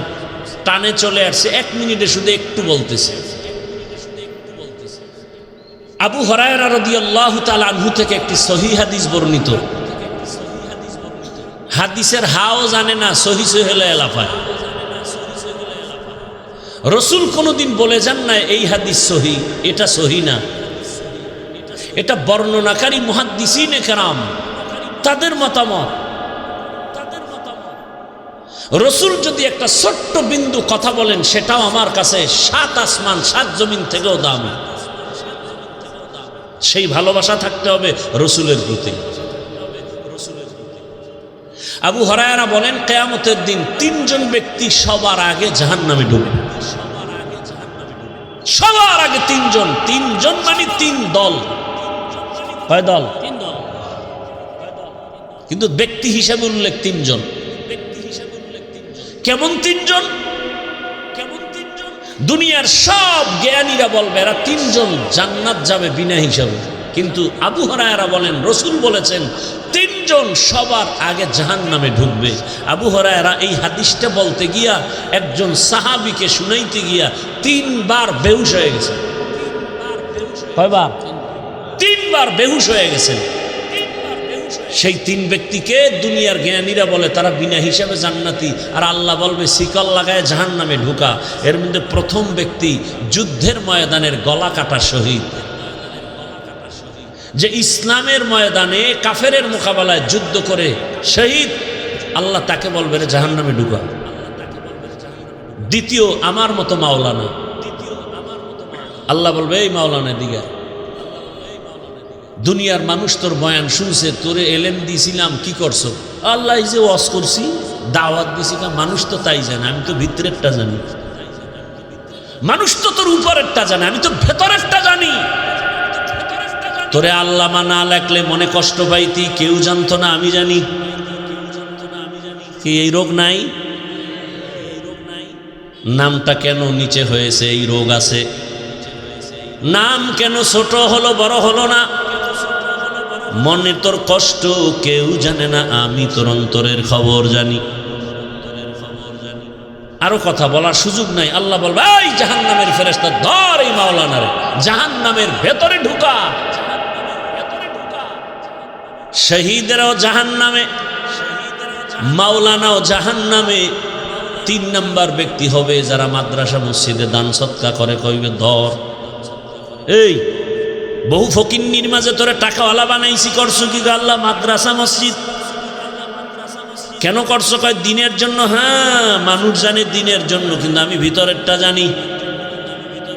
টানে চলে আসছে, 1 মিনিটে শুধু একটু বলতেছি। আবু হুরায়রা রাদিয়াল্লাহু তাআলা আনহু থেকে একটি সহিহ হাদিস বর্ণিত। হাদিসের হাও জানে না, সহি সহিলে এলাফায়। রসুল কোনোদিন বলে যান না এই হাদিস সহি, এটা সহি না। এটা বর্ণনাকারী মুহাদ্দিসিনে কেরাম তাদের মতামত। রসুল যদি একটা ছোট্ট বিন্দু কথা বলেন সেটাও আমার কাছে 7 আসমান 7 জমিন থেকেও দামি। সেই ভালোবাসা থাকতে হবে রসুলের প্রতি। আবু হুরায়রা বলেন কিয়ামতের দিন 3 জন ব্যক্তি সবার আগে জাহান্নামে ঢুকবে। সবার আগে 3 জন। 3 জন মানে 3 দল। কয় দল? 3 দল। কিন্তু ব্যক্তি হিসাবে উল্লেখ 3 জন। কেমন 3 জন? দুনিয়ার সব জ্ঞানীরা বলবে এরা 3 জন জান্নাত যাবে বিনা হিসাবে, কিন্তু আবু হুরায়রা বলেন রসুল বলেছেন 3 জন সবার আগে জাহান্নামে ঢুকবে। আবু হুরায়রা এই হাদিসটা বলতে গিয়া একজন সাহাবীকে শুনাইতে গিয়া 3 বার বেহুশ হয়ে গেছেন। কয়বার? 3 বার বেহুশ হয়ে গেছেন। সেই 3 ব্যক্তিকে দুনিয়ার জ্ঞানীরা বলে তারা বিনা হিসাবে জান্নাতি, আর আল্লাহ বলবে শিকল লাগায় জাহান্নামে ঢুকা। এর মধ্যে প্রথম ব্যক্তি যুদ্ধের ময়দানের গলা কাটা শহীদ, যে ইসলামের ময়দানে কাফেরের মোকাবেলায় যুদ্ধ করে শহীদ, আল্লাহ তাকে বলবে রে জাহান্নামে ঢুকা। দ্বিতীয় আমার মতো মাওলানা, আল্লাহ বলবে এই মাওলানা দিগা, দুনিয়ার মানুষ তোর বয়ান শুনছে, তোরে এলেম দিয়েছিলাম কি করছো? আল্লাহ এই যে ওয়াজ করছি দাওয়াত দিছি, মানুষ তো তাই জানে, আমি তো ভিতরেরটা জানি। মানুষ তো তোর উপরেরটা জানে, আমি তো ভেতরেরটা জানি। তোরে আল্লামা না লেখলে মনে কষ্ট পাইতি, কেউ জানতো না, আমি জানি। কি এই রোগ নাই? নামটা কেন নিচে হয়েছে? এই রোগ আছে। নাম কেন ছোট হলো বড় হলো না? মনে তোর কষ্ট কেউ জানে না, আমি তোর অন্তরের খবর জানি। আরো কথা বলার সুযোগ নাই। আল্লাহ বলবে এই জাহান্নামের ফেরেশতা ধর এই মাওলানারে, জাহান্নামের ভেতরে ঢুকা। শহীদেরাও জাহান্নামে, মাওলানাও জাহান্নামে। 3 নাম্বার ব্যক্তি হবে যারা মাদ্রাসা মসজিদে দান সৎকা করে, কইবে ধর এই বহু ফকিন্নির মাঝে তোরে টাকাওয়ালা বানাইছি, করছো কি আল্লাহ? মাদ্রাসা মসজিদ কেন করছো? কয় দিনের জন্য। হ্যাঁ মানুষ জানে দিনের জন্য, কিন্তু আমি ভিতরেরটা জানি।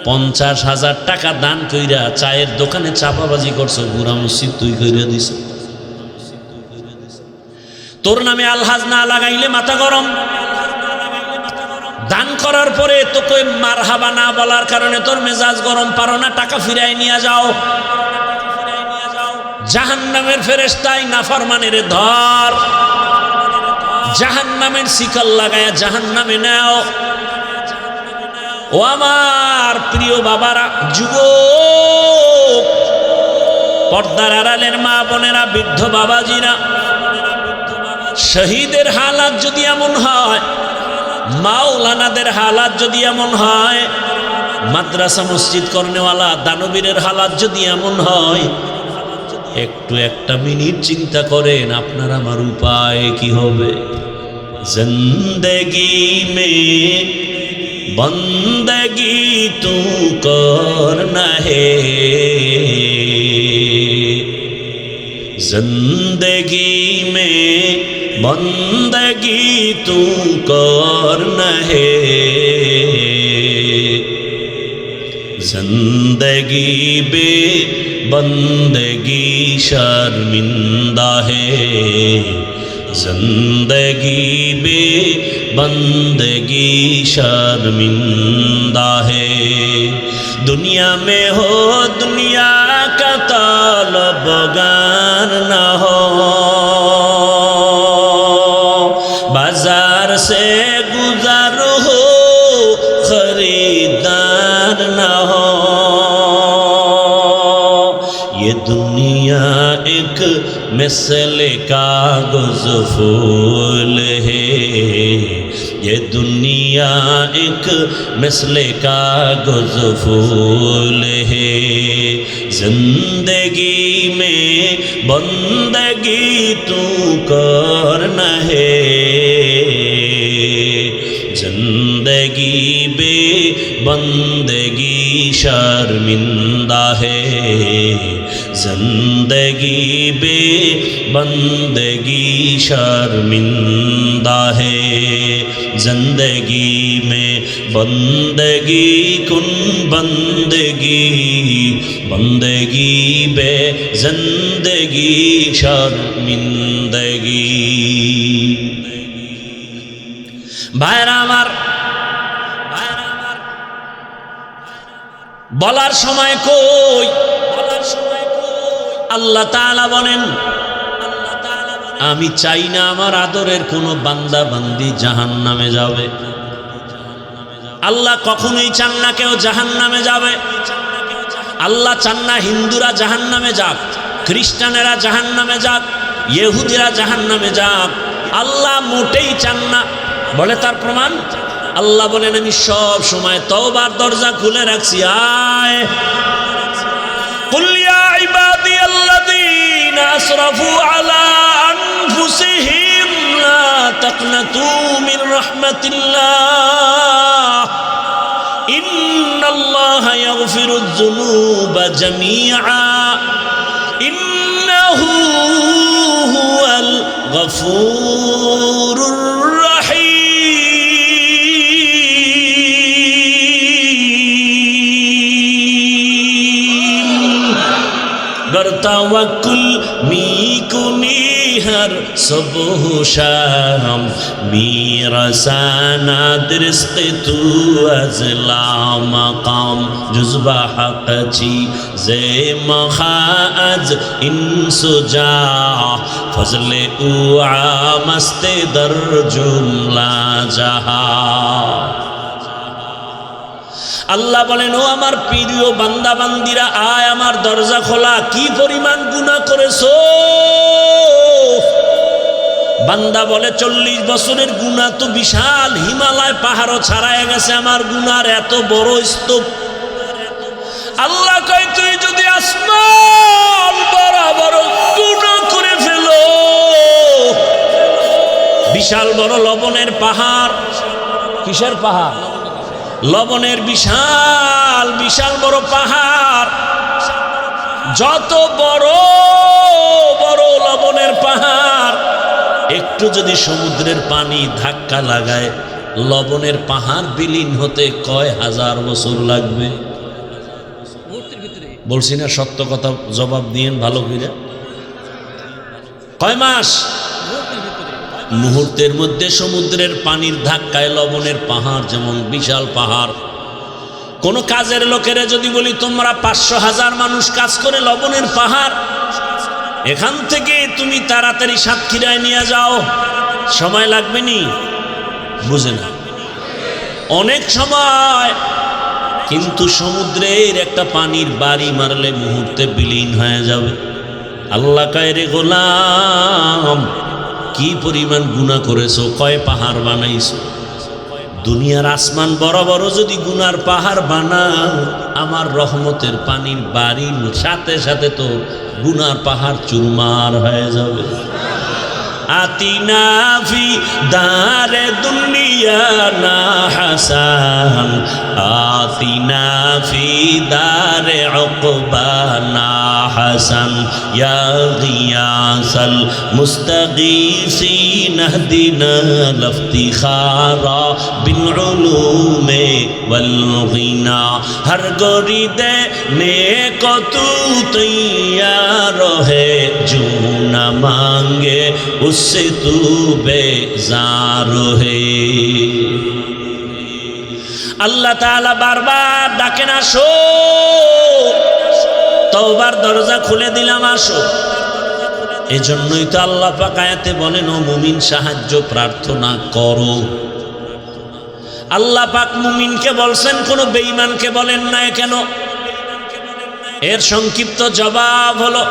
50,000 টাকা দান কইরা চায়ের দোকানে চাপাবাজি করছো, পুরা মসজিদ তুই কইরা দিছ। তোর নামে আলহাজ না লাগাইলে মাথা গরম। দান করার পরে তোকে মারহাবা না বলার কারণে তোর মেজাজ গরম, পারো না, টাকা ফিরাই নিয়ে যাও। জাহান্নামের ফেরেশতাই নাফরমানের ধর, জাহান্নামের শিকল লাগায়া জাহান্নামে নাও। ও আমার প্রিয় বাবারা, যুবক, পর্দার আড়ালের মা বোনেরা, বৃদ্ধ বাবাজিরা, শহীদের হালাত যদি এমন হয়, মাওলানাদের হালাত যদি এমন হয়, মাদ্রাসা মসজিদ করনেওয়ালা দানবীরের হালাত যদি এমন হয়, একটু একটা মিনিট চিন্তা করেন আপনার আমার উপায় কি হবে। জিন্দেগি মে বন্দগি তু করনা হে, जिंदगी में बंदगी तू करना है, जिंदगी बे बंदगी शर्मिंदा है, जिंदगी बे बंदगी शर्मिंदा है। दुनिया में हो दुनिया का तलबगार न हो, बाजार से गुजर हो खरीदार न हो। ये दुनिया एक मिसल कागज फूल है, ये दुनिया एक मिसल कागज फूल है। जिंदगी में बंदगी तू करना है, जिंदगी बे बंदगी शर्मिंदा है, जिंदगी बे बंदगी शर्मिंदा है जिंदगी में बंदगी कुन बंदगी बंदगी बे जिंदगी शर्मिंदगी भाईरा आमार বলার সময় কই আল্লাহ তাআলা বলেন আমি চাই না আমার আদরের কোনো বান্দা বান্দি জাহান্নামে যাবে আল্লাহ কখনোই চান না কেউ জাহান্নামে যাবে আল্লাহ চান না হিন্দুরা জাহান্নামে যাক খ্রিস্টানেরা জাহান্নামে যাক ইহুদিরা জাহান্নামে যাক আল্লাহ মোটেই চান না বলে তার প্রমাণ আল্লাহ বলেন আমি সব সময় তওবার দরজা খুলে রাখছি আয় কুল ইয়া ইবাদিয়াল্লাযীনা আসরাফু আলা আনফুসিহিম লা তাকনাতু মির রাহমাতিল্লাহ ইন্নাল্লাহা ইয়াগফিরুয যুনুবা জামিআ ইন্নাহু হুয়াল গফুরুর রাহিম तवक्कुल मी कुनी हर सुबह शाम मेरा साना दरिस्क तू अज़ला मकाम जुज़बा हक़ची ज़े मखाअज इंसुजा फज़ले उआ मस्ते दर जुमला जहा আল্লাহ বলেন ও আমার প্রিয় বান্দা বান্দিরা আয় আমার দরজা খোলা কি পরিমাণ গুনাহ করেছো বান্দা বলে 40 বছরের গুনাহ তো বিশাল হিমালয় পাহাড়ও ছাড়ায় গেছে আমার গুনার এত বড় স্তূপ আল্লাহ কয় তুই যদি আসমান বরাবর গুনাহ করে ফেলো বিশাল বড় লবণের পাহাড় কিসের পাহাড় লবণের বিশাল বিশাল বড় পাহাড় যত বড় বড় লবণের পাহাড় একটু যদি সমুদ্রের পানি ধাক্কা লাগায় লবণের পাহাড় বিলীন হতে কয় হাজার বছর লাগবে বলছি না সত্য কথা জবাব দিয়েন ভালো করে কয় মাস মুহূর্তের মধ্যে সমুদ্রের পানির ধাক্কায় লবণের পাহাড় যেমন বিশাল পাহাড় কোন কাজের লোকেরা যদি বলি তোমরা 500,000 মানুষ কাজ করে লবণের পাহাড় এখান থেকে তুমি তাড়াতাড়ি সাতক্ষীরায় নিয়ে যাও সময় লাগবে নি বুঝে না অনেক সময় কিন্তু সমুদ্রের একটা পানির বাড়ি মারলে মুহূর্তে বিলীন হয়ে যাবে আল্লাহ কয় রে গোলাম কি পরিমাণ গুনাহ করেছো কয় পাহাড় বানাইছো দুনিয়ার আসমান বড় বড় যদি গুনার পাহাড় বানাও আমার রহমতের পানির বাড়ির সাথে সাথে তো গুনার পাহাড় চুরমার হয়ে যাবে আতিনা ফি দারে দুনিয়া না হাসান আতিনা ফি দারে উকবা না হাসান ইয়া গিয়াসাল মুস্তাগীসিন ইহদিনা লফতিখারা বিল উলুমে ওয়াল গিনা হর গরিদে নেক তু তৈয়ার হে জু না মাंगे उससे तू बेजार है আল্লাহ তাআলা বারবার ডাকেন আসো তওবার দরজা খুলে দিলাম আসো এজন্যই তো আল্লাহ পাক আয়াতে বলেন ও মুমিন সাহায্য প্রার্থনা করো আল্লাহ পাক মুমিনকে বলছেন কোন বেঈমানকে বলেন না কেন এর সংক্ষিপ্ত জবাব হলো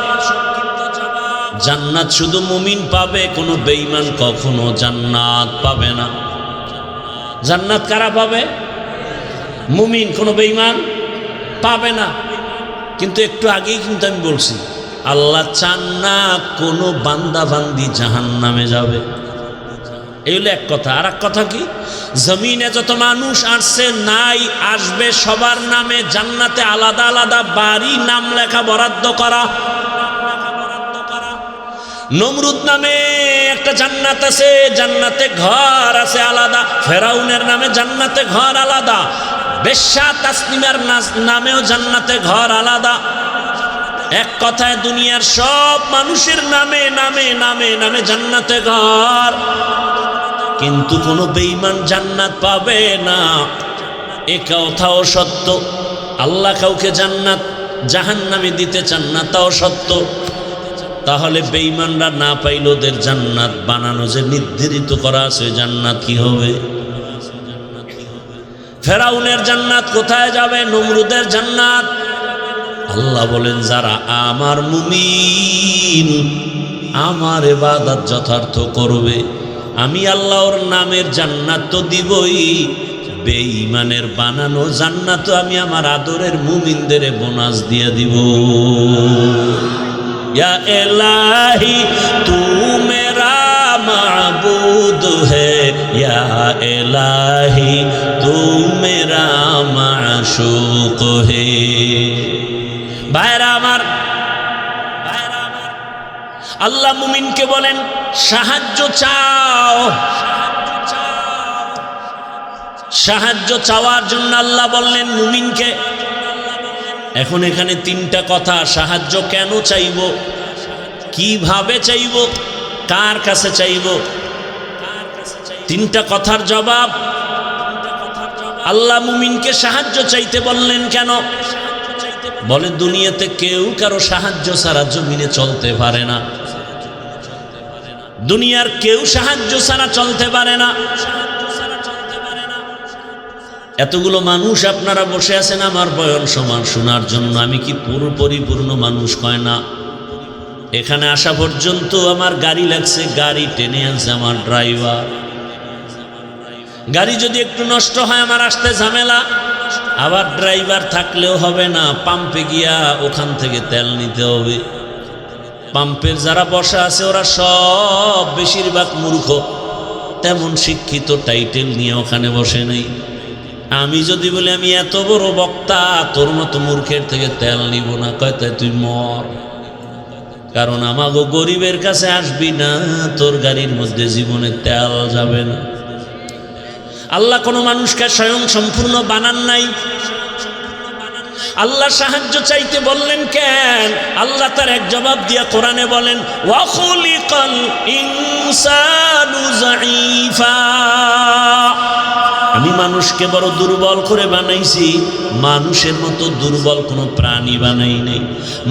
জান্নাত শুধু মুমিন পাবে কোনো বেঈমান কখনো জান্নাত পাবে না জান্নাত কারা পাবে মুমিন কোনো বেঈমান পাবে না কিন্তু একটু আগেই কিন্তু আমি বলছি আল্লাহ চান না কোনো বান্দা বান্দি জাহান্নামে যাবে এই হলো এক কথা। আর এক কথা কি, জমিনে যত মানুষ আসছে নাই আসবে সবার নামে জান্নাতে আলাদা আলাদা বাড়ি নাম লেখা বরাদ্দ করা। নমরুদ নামে একটা জান্নাত আছে, জান্নাতে ঘর আছে আলাদা। ফেরাউনের নামে জান্নাতে ঘর আলাদা। বেশ্যা তাসনিমার নামেও জান্নাতে ঘর আলাদা। এক কথায় দুনিয়ার সব মানুষের নামে নামে নামে নামে জান্নাতে ঘর, কিন্তু কোনো বেঈমান জান্নাত পাবে না। এ কথাও সত্য। আল্লাহ কাউকে জান্নাত জাহান্নামে দিতে চান না, তাও সত্য। তাহলে বেঈমানরা না পাইল ওদের জান্নাত বানানো যে নির্ধারিত করা আছে, জান্নাত কি হবে? ফেরাউনের জান্নাত কোথায় যাবে? নমরুদের জান্নাত। আল্লাহ বলেন, যারা আমার মুমিন, আমার ইবাদত যথার্থ করবে, আমি আল্লাহর নামের জান্নাত তো দিবই, বেঈমানের বানানো জান্নাত আমি আমার আদরের মুমিনদের বোনাস দিয়ে দিব। या इलाही तू मेरा माबूद है, या इलाही तू मेरा माशूक है। ভাইরা আমার, আল্লাহ মুমিনকে বলেন সাহায্য চাও। সাহায্য চাওয়ার জন্য আল্লাহ বললেন মুমিনকে। এখন এখানে তিনটা কথা, সাহায্য কেন চাইব, কিভাবে চাইব, কার কাছে চাইব, তিনটা কথার জবাব। আল্লাহ মুমিনকে সাহায্য চাইতে বললেন কেন? বলে দুনিয়াতে কেউ কারো সাহায্য ছাড়া জমিনে চলতে পারে না। দুনিয়ার কেউ সাহায্য ছাড়া চলতে পারে না। এতগুলো মানুষ আপনারা বসে আছেন আমার বয়ান সমান শোনার জন্য। আমি কি পুরো পরিপূর্ণ মানুষ? কয় না। এখানে আসা পর্যন্ত আমার গাড়ি লাগছে, গাড়ি টেনে আনছে আমার ড্রাইভার। গাড়ি যদি একটু নষ্ট হয় আমার আসতে ঝামেলা। আবার ড্রাইভার থাকলেও হবে না, পাম্পে গিয়া ওখান থেকে তেল নিতে হবে। পাম্পের যারা বসা আছে ওরা সব বেশিরভাগ মূর্খ, তেমন শিক্ষিত টাইটেল নিয়ে ওখানে বসে নেই। আমি যদি বলি আমি এত বড় বক্তা, তোর মতো মূর্খের থেকে তেল নিব না, কয় তাই তুই মর। কারণ আমাগো গরিবের কাছে আসবি না, তোর গাড়ির মধ্যে জীবনে তেল যাবে না। আল্লাহ কোনো মানুষকে স্বয়ং সম্পূর্ণ বানান নাই। আল্লাহ সাহায্য চাইতে বললেন কেন? আল্লাহ তার এক জবাব দিয়া কোরআনে বলেন, ওয়া খুলিকাল ইনসানু যায়ীফা। আমি মানুষকে বড় দুর্বল করে বানাইছি, মানুষের মতো দুর্বল কোনো প্রাণী বানাই নাই।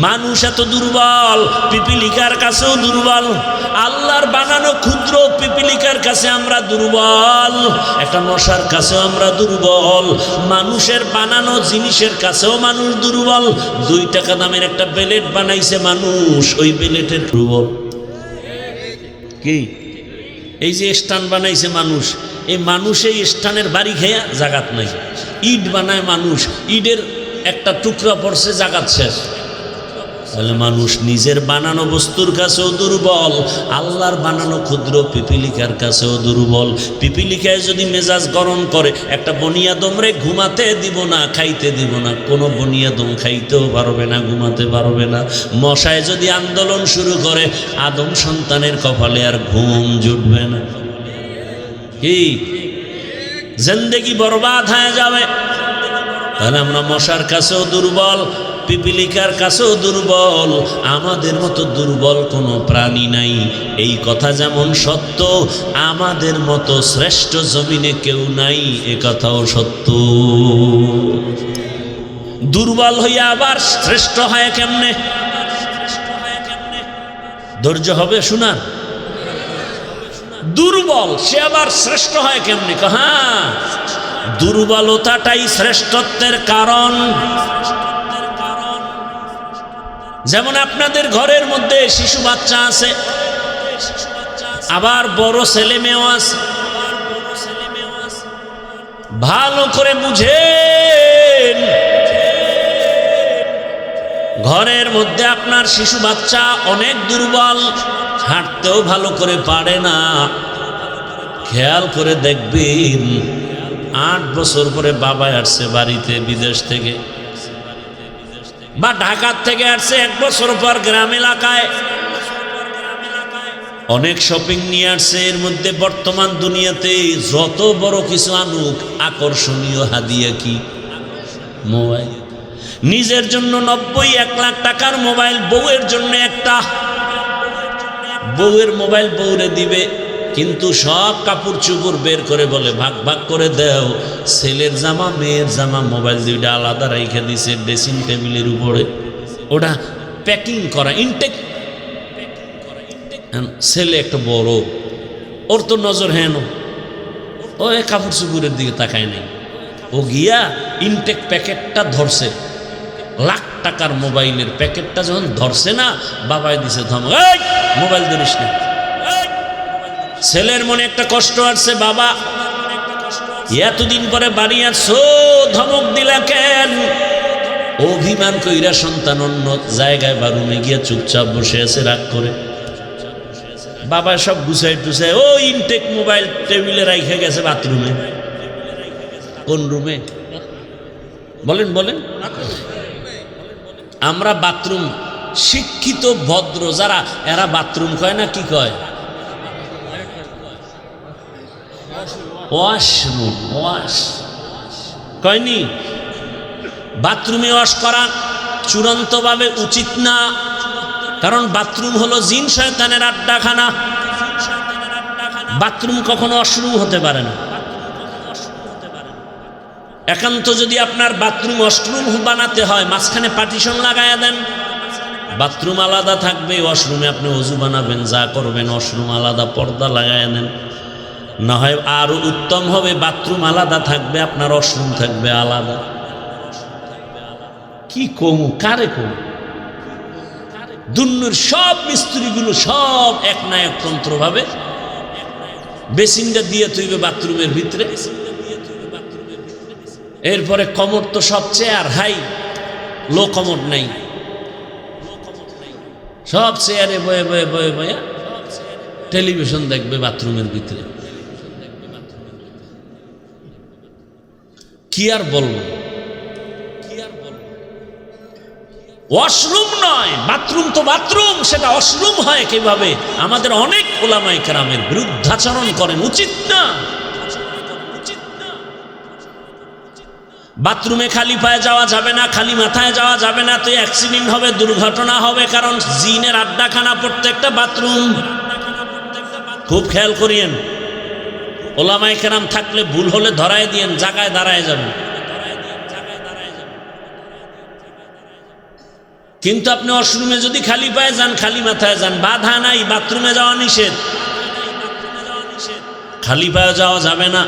মানুষ এত দুর্বল, পিপিলিকার কাছেও দুর্বল। আল্লাহর বানানো ক্ষুদ্র পিপিলিকার কাছে আমরা দুর্বল, একটা মশার কাছেও আমরা দুর্বল, মানুষের বানানো জিনিসের কাছেও মানুষ দুর্বল। 2 টাকা দামের একটা বেলেট বানাইছে মানুষ, ওই বেলেটের দুর্বল কি? এই যে স্টান বানাইছে মানুষ, এই মানুষ এই স্থানের বাড়ি খেয়া জাগাত নাই। ইট বানায় মানুষ, ইটের একটা টুকরা পড়ছে, জাগাত শেষ। তাহলে মানুষ নিজের বানানো বস্তুর কাছেও দুর্বল, আল্লাহর বানানো ক্ষুদ্র পিপিলিকার কাছেও দুর্বল। পিপিলিকায় যদি মেজাজ গরম করে, একটা বনিয়াদমরে ঘুমাতে দিব না, খাইতে দিব না। কোনো বনিয়াদম খাইতেও পারবে না, ঘুমাতে পারবে না। মশায় যদি আন্দোলন শুরু করে, আদম সন্তানের কপালে আর ঘুম জুটবে না। কি জিন্দেগি বরবাদ হয়ে যাবে। তাহলে আমরা মশার কাছেও দুর্বল, পিপিলিকার কাছেও দুর্বল, আমাদের মতো দুর্বল কোনো প্রাণী নাই। এই কথা যেমন সত্য, আমাদের মতো শ্রেষ্ঠ জমিনে কেউ নাই, এ কথাও সত্য। দুর্বল হইয়া আবার শ্রেষ্ঠ হয় কেমনে? ধৈর্য হবে শোনার। দুর্বল সে আবার শ্রেষ্ঠ হয় কেমনে? হ্যাঁ, দুর্বলতাটাই শ্রেষ্ঠত্বের কারণ। যেমন আপনাদের ঘরের মধ্যে শিশু বাচ্চা আছে, আবার বড় ছেলে মেয়েও আছে। ভালো করে বুঝেন, ঘরের মধ্যে আপনার শিশু বাচ্চা অনেক দুর্বল, হাঁটতেও ভালো করে পারে না, খেয়াল করে দেখবেন 8 বছর পরে বাবা আসছে বাড়িতে বিদেশ থেকে, বা ঢাকার থেকে আসছে 1 বছর পর গ্রাম এলাকায়, অনেক শপিং নিয়ে আসছে। এর মধ্যে বর্তমান দুনিয়াতে যত বড় কিছু আনুক, আকর্ষণীয় হাদিয়া কি? মোবাইল। নিজের জন্য 90-1 লাখ টাকার মোবাইল, বউয়ের জন্য একটা, বউয়ের মোবাইল বউরে দিবে, কিন্তু সব কাপড় চুপড় বের করে বলে ভাগ ভাগ করে দেও, ছেলের জামা মেয়ের জামা মোবাইল দুইটা আলাদা রেখে দিছে ড্রেসিং টেবিলের উপরে, ওটা প্যাকিং করা ইনটেক। ছেলে একটা বড়, ওর তো নজর হেন, ও কাপড় চুপড়ের দিকে তাকায় নাই, ও গিয়া ইনটেক প্যাকেটটা ধরছে, লাখ টাকার মোবাইলের প্যাকেটটা যখন ধরছে না, বাবাই দিছে ধমক, এই মোবাইল ধরিস না। ছেলের মনে একটা কষ্ট আসছে, বাবা এতদিন পরে বাড়ি আসছো, ধমক দিলা কেন? অভিমান কইরা সন্তান অন্য জায়গায় বা রুমে গিয়া চুপচাপ বসে আছে রাগ করে। বাবা সব গুছাই টুছাই, ও ইনটেক মোবাইল টেবিলে রাইখে গেছে বাথরুমে। কোন রুমে? বলেন বলেন। আমরা বাথরুম, শিক্ষিত ভদ্র যারা, এরা বাথরুম কয় না, কি কয়? ওয়াশরুম। ওয়াশ কয়নি? বাথরুমে ওয়াশ করা চূড়ান্তভাবে উচিত না, কারণ বাথরুম হলো জিন শয়তানের আড্ডাখানা। বাথরুম কখনো ওয়াশরুম হতে পারে না। একান্ত যদি আপনার বাথরুম ওয়াশরুম বানাতে হয়, মাঝখানে পার্টিশন লাগায়া দেন, বাথরুম আলাদা থাকবে, ওয়াশরুমে আপনি ওযু বানাবেন, যা করবেন, ওয়াশরুম আলাদা পর্দা লাগায়া নেন। না হয় আরো উত্তম হবে, বাথরুম আলাদা থাকবে, আপনার ওয়াশরুম থাকবে আলাদা। কি কমু, কারে কমু? দুনিয়ার সব মিস্ত্রিগুলো সব এক না একতন্ত্র ভাবে বেসিনটা দিয়ে তুইবে বাথরুমের ভিতরে। এরপরে কমোড তো সব চেয়ার হাই, লো কমোড নাই, সব চেয়ারে বয়ে বয়ে বয়ে বয়ে টেলিভিশন দেখবে বাথরুমের ভিতরে। কি আর বলবো? ওয়াশরুম নয়, বাথরুম তো বাথরুম, সেটা ওয়াশরুম হয় কিভাবে? আমাদের অনেক ওলামায়ে কেরামের বিরুদ্ধাচরণ করেন, উচিত না। বাথরুমে খালি পায়ে যাওয়া যাবে না, খালি মাথায় যাওয়া যাবে না, তো অ্যাক্সিডেন্ট হবে, দুর্ঘটনা হবে, কারণ জিনের আড্ডাখানা প্রত্যেকটা বাথরুম। খুব খেয়াল করিয়েন, ওলামায়ে কেরাম থাকলে ভুল হলে ধরায় দিয়েন, জায়গায় দাঁড়ায় যাবেন। কিন্তু আপনি ওয়াশরুমে যদি খালি পায়ে যান, খালি মাথায় যান, বাধা নাই, বাথরুমে যাওয়া নিষেধ, খালি পায়ে যাওয়া যাবে না।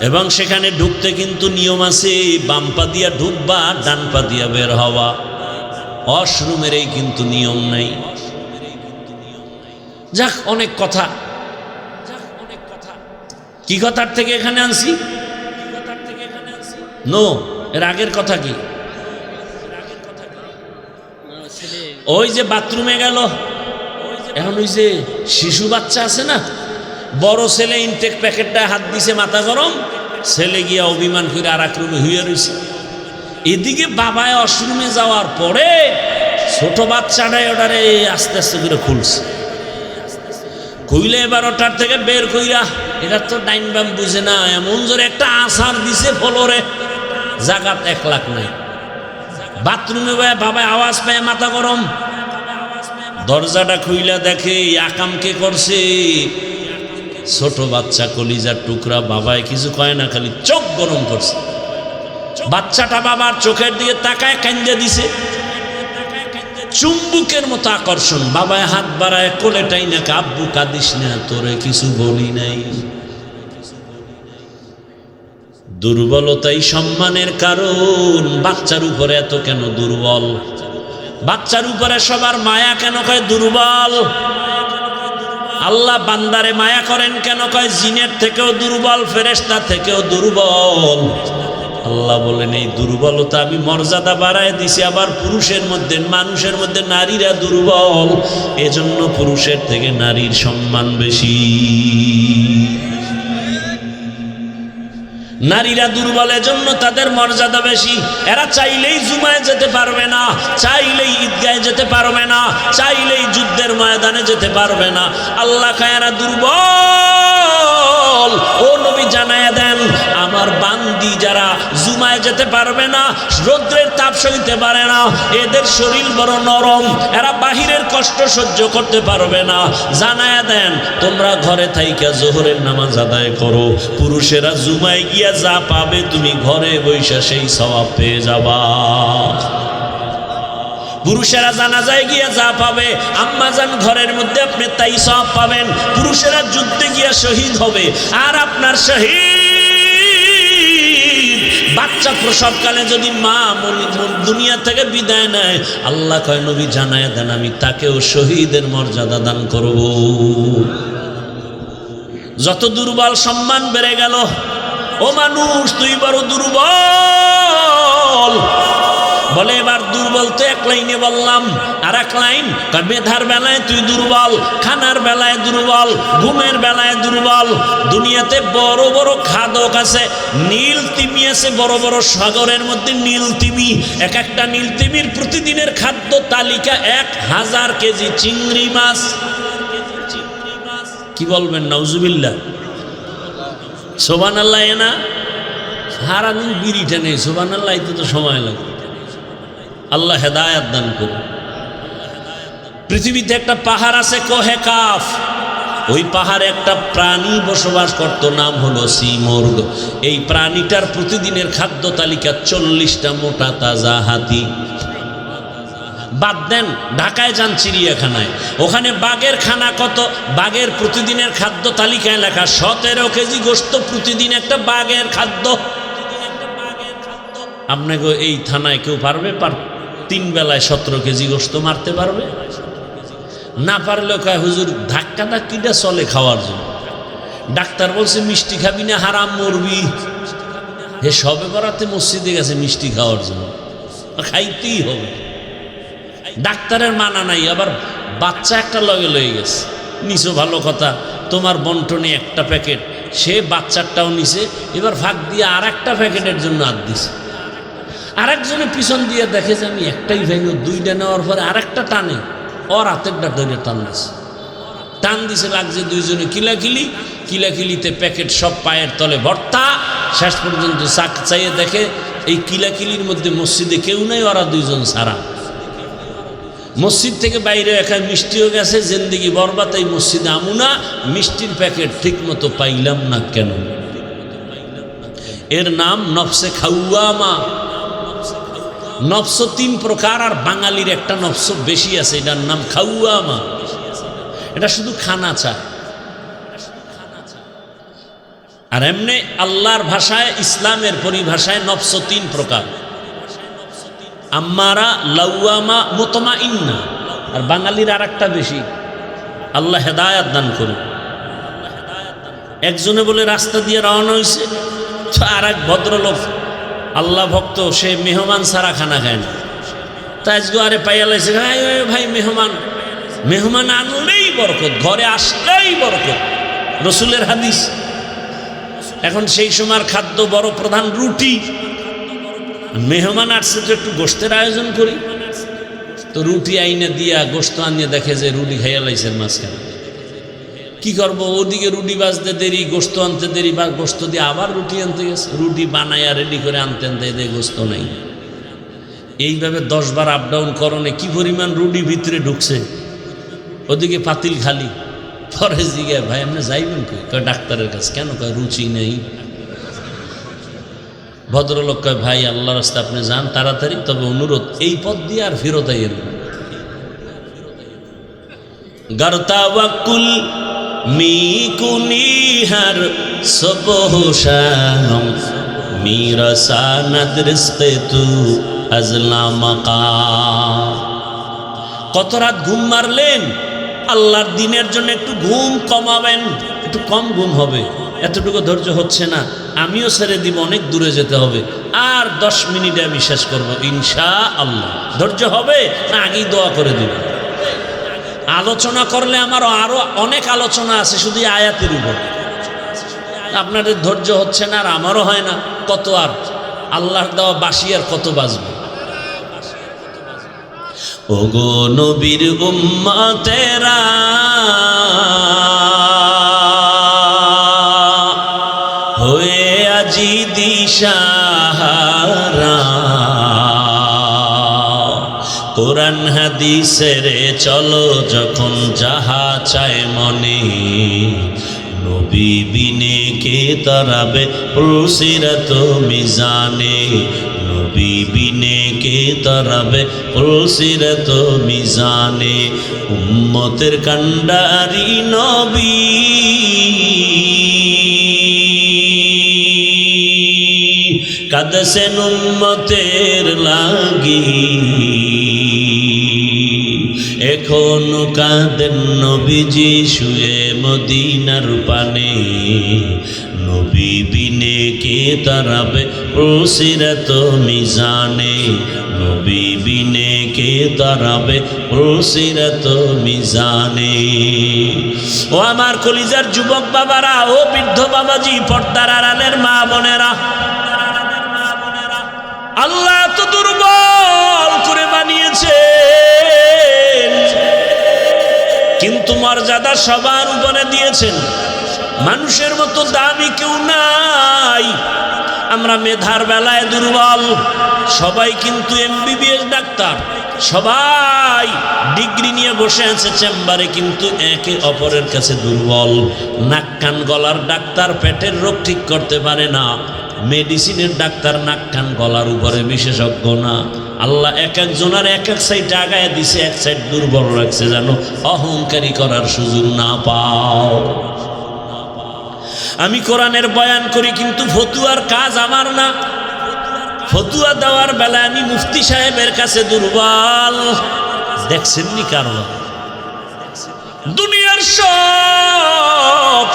এবং সেখানে ঢুকতে কিন্তু নিয়ম আছে, বাম পা দিয়া ঢুকবা, ডান পা দিয়া বের হওয়া। ওয়াশরুমের এই কিন্তু নিয়ম নাই। যাক, অনেক কথা, কি কথার থেকে এখানে আনছি? নো, এর আগের কথা কি? ওই যে বাথরুমে গেল, এখন ওই যে শিশু বাচ্চা আছে না, বড় ছেলে ইনটেক প্যাকেটটা হাত দিছে, মাথা গরম, ছেলে গিয়া অভিমান করে আর এক রুমে হুইয়া রয়েছে। এদিকে বাবায় ওয়াশরুমে যাওয়ার পরে ছোট বাচ্চাটাই ওটারে আস্তে আস্তে করে খুলছে, খুইলে এবার ওটার থেকে বের কইরা, এটা তো ডাইন বাম বুঝে না, এমন জোরে একটা আছাড় দিছে ফ্লোরে, জাগাত 1 লাখ নাই। বাথরুমে বাবা আওয়াজ পায়, মাথা গরম, দরজাটা খুইলা দেখে আকাম কে করছে, ছোট বাচ্চা, কলিজার টুকরা। বাবায় কিছু কয় না, খালি চোখ গরম করছে। বাচ্চাটা বাবার চোখের দিকে তাকায় কান্দে দিছে, চুম্বুকের মতো আকর্ষণ। বাবায় হাত বাড়ায় কোলেটাই না, আব্বু কাঁদিস না, তোরে কিছু বলি নাই। দুর্বলতাই সম্মানের কারণ। বাচ্চার উপরে এত কেন দুর্বল? বাচ্চার উপরে সবার মায়া কেন কয় দুর্বল? আল্লাহ বান্দারে মায়া করেন কেন কয় জিনের থেকেও দুর্বল, ফেরেশতা থেকেও দুর্বল। আল্লাহ বলেন এই দুর্বলতা আমি মর্যাদা বাড়ায় দিছি, আবার পুরুষের মধ্যে মানুষের মধ্যে নারীরা দুর্বল, এজন্য পুরুষের থেকে নারীর সম্মান বেশি। নারীরা দুর্বল, এজন্য তাদের মর্যাদা বেশি। এরা চাইলেই জুমায় যেতে পারবে না, চাইলেই ঈদগাহে যেতে পারবে না, চাইলেই যুদ্ধের ময়দানে যেতে পারবে না। আল্লাহ কয় এরা দুর্বল। ও নবী জানায়া দেন আমার বান্দি যারা জুমায় যেতে পারবে না, রৌদ্রের তাপ সইতে পারে না, এদের শরীর বড় নরম, এরা বাহিরের কষ্ট সহ্য করতে পারবে না, জানায়া দেন তোমরা ঘরে থাইকা জোহরের নামাজ আদায় করো। পুরুষেরা জুমায় গিয়া যা পাবে তুমি ঘরে বৈশা সেই সওয়াব পেয়ে যাবা। পুরুষেরা জানাজায় গিয়া যা পাবে আম্মাজান ঘরের মধ্যে আপনি তাই সওয়াব পাবেন। পুরুষেরা যুদ্ধে গিয়া শহীদ হবে, আর আপনার শহীদ বাচ্চা প্রসবকালে যদি মা দুনিয়া থেকে বিদায় নেয়, আল্লাহ কয় নবী জানায় দেন আমি তাকেও শহীদের মর্যাদা দান করব। যত দুর্বল সম্মান বেড়ে গেল। ও মানুষ তুই বড় দুর্বল। বলে এবার দুর্বল তো এক লাইনে বললাম, আর এক লাইন মেধার বেলায় তুই দুর্বল, খানার বেলায় দুর্বল, ঘুমের বেলায় দুর্বল। দুনিয়াতে বড় বড় খাদক আছে, নীল তিমি আছে, বড় বড় সাগরের মধ্যে নীল তিমি। এক একটা নীল তিমির প্রতিদিনের খাদ্য তালিকা 1000 কেজি চিংড়ি মাছ। কি বলবেন নাউজুবিল্লাহ, সুবহানাল্লাহ। না সারাদিন বিড়িটা নেই, সুবহানাল্লাহ, এতে তো সময় লাগে। আল্লাহ হেদায়াত দান করুন। পৃথিবীতে একটা পাহাড় আছে কোহে কাফ, ওই পাহাড়ে একটা প্রাণী বসবাস করত, নাম হলো সিমর্গ। এই প্রাণীটার প্রতিদিনের খাদ্য তালিকা 40টা মোটা তাজা হাতি। বাদ দেন ঢাকায় যান চিড়িয়াখানায়, ওখানে বাঘের খানা কত, বাঘের প্রতিদিনের খাদ্য তালিকায় লেখা 17 কেজি গোশত প্রতিদিন একটা বাঘের খাদ্য। আপনাকে এই থানায় কেউ পারবে 3 বেলায় 17 কেজি গোশত মারতে পারবে? না পারলে কয় হুজুর ধাক্কা ধাক্কিটা চলে খাওয়ার জন্য। ডাক্তার বলছে মিষ্টি খাবি না হারাম মরবি। হে সবে বরাতে মসজিদে গেছে মিষ্টি খাওয়ার জন্য, খাইতেই হবে। ডাক্তারের মানা নাই, আবার বাচ্চা একটা লগে লয়ে গেছে, নিছো ভালো কথা, তোমার বন্টনে একটা প্যাকেট, সে বাচ্চাটাও নিছে, এবার ফাঁক দিয়ে আর একটা প্যাকেটের জন্য হাত দিছে। আরেকজনে পিছন দিয়ে দেখে যে আমি একটাই ভেঙে 2টা নেওয়ার পরে আরেকটা টানে, ওর হাতেরটা ধরে টানছে, টান দিছে, লাগছে দুইজনে কিলাকিলি, কিলাকিলিতে প্যাকেট সব পায়ের তলে ভর্তা। শেষ পর্যন্ত চাক চাইয়ে দেখে এই কিলাকিলির মধ্যে মসজিদে কেউ নাই, ওরা 2জন ছাড়া। মসজিদ থেকে বাইরে একা মিষ্টিও গেছে, জিন্দিগি বরবাদ, এই মসজিদে আমুনা মিষ্টির প্যাকেট ঠিক মতো পাইলাম না কেন? এর নাম নফসে খাওয়ামা। নফস 3 প্রকার, আর বাঙালির একটা নফস বেশি আছে, এটার নাম খাওয়ামা। এটা শুধু খানা চায়। আর এমনি আল্লাহর ভাষায়, ইসলামের পরিভাষায় নফস 3 প্রকার, আম্মারা, লাওয়ামা, মুতমাইন্না। আর বাঙালির আর একটা বেশি। আল্লাহ হেদায়াত দান করুন। একজনে বলে রাস্তা দিয়ে রওনা হয়েছে, তো আর এক ভদ্রলোক আল্লাহ ভক্ত, সে মেহমান ছাড়া খানা খায় না। তা আজকে আরে পাইয়া লাইছে, ভাই মেহমান, মেহমান আনলেই বরকত, ঘরে আসলেই বরকত, রসুলের হাদিস। এখন সেই সময়ের খাদ্য বড় প্রধান রুটি। মেহমান আসছে তো একটু গোশতের আয়োজন করি, তো রুটি আইনে দিয়া গোশত আনিয়ে দেখে যে রুটি খাইয়া লাইছেন মাঝখানে। কি করবো, ওদিকে রুটি বাজতে দেরি, গোশত আনতে দেরি, বা গোশত দিয়ে আবার রুটি আনতে গেছে, রুটি বানাইয়া রেডি করে আনতে আনতে এদের গোশত নাই। এইভাবে 10 বার আপ ডাউন করণে কি পরিমাণ রুটি ভিতরে ঢুকছে, ওদিকে পাতিল খালি। পরে জিজ্ঞাসা, ভাই আপনি যাইবেন কই? ডাক্তারের কাছে। কেন? কয় রুচি নেই। ভদ্রলোক কয়, ভাই আল্লাহ রাস্তায় আপনি যান তাড়াতাড়ি, তবে অনুরোধ এই পথ দিয়ে আর ফেরত আইয়েন। গরতাওয়াকুল মিকুনিহার সবহশাম মিরাসানাদ রিজকে তু আজলা মাকাম। কত রাত ঘুম মারলেন? আল্লাহর দিনের জন্য একটু ঘুম কমাবেন, একটু কম ঘুম হবে। এতটুকু ধৈর্য হচ্ছে না, আমিও ছেড়ে দিব, অনেক দূরে যেতে হবে, আর 10 মিনিটে আমি শেষ করবো ইনশাআল্লাহ। ধৈর্য হবে না আগেই দোয়া করে দিব? আলোচনা করলে আমার আরো অনেক আলোচনা আছে শুধু আয়াতের উপর। আপনাদের ধৈর্য হচ্ছে না আর আমারও হয় না, কত আর আল্লাহর দেওয়া বাঁশি আর কত বাজবে। ওগো নবীর উম্মতেরা, হয়ে আজি দিশাহারা, কোরআন হাদিসের চলো যখন যাহা চায় মনে, নবী বিনে কে তারাবে পুলসিরাত মিজানে, নবী বিনে কে তারাবে পুলসিরাত মিজানে। উম্মতের কান্ডারি নবী, কাঁদছেন উম্মতের লাগি, এখনো কাঁদেন নবীজি শুয়ে মদিনার পানে, নবী বিনে কে তারাবে পুলসিরাত মিজানে, নবী বিনে কে তারাবে পুলসিরাত মিজানে। ও আমার কলিজার যুবক বাবারা, ও বৃদ্ধ বাবাজি, পর্দার আড়ালের মা বোনেরা, আল্লাহ তো দুর্বল করে বানিয়েছেন, কিন্তু মর্যাদা সবার উপরে দিয়েছেন। মানুষের মতো দামি কেউ নাই। আমরা মেধার বেলায় দুর্বল, সবাই কিন্তু MBBS ডাক্তার, সবাই ডিগ্রি নিয়ে বসে আছে চেম্বারে, কিন্তু একে অপরের কাছে দুর্বল। নাক কান গলার ডাক্তার পেটের রোগ ঠিক করতে পারে না, মেডিসিনের ডাক্তার নাক কান গলার উপরে বিশেষজ্ঞ না। আল্লাহ এক একজনের এক এক সাইড আগায় দিছে, এক সাইড দুর্বল রাখছে, যেন অহংকারী করার সুযোগ না পাও। আমি কোরআনের বয়ান করি, কিন্তু ফতুয়ার কাজ আমার না। ফতুয়া দেওয়ার বেলায় আমি মুফতি সাহেবের কাছে দুর্বল। দেখছেননি কারণ দুনিয়ার সব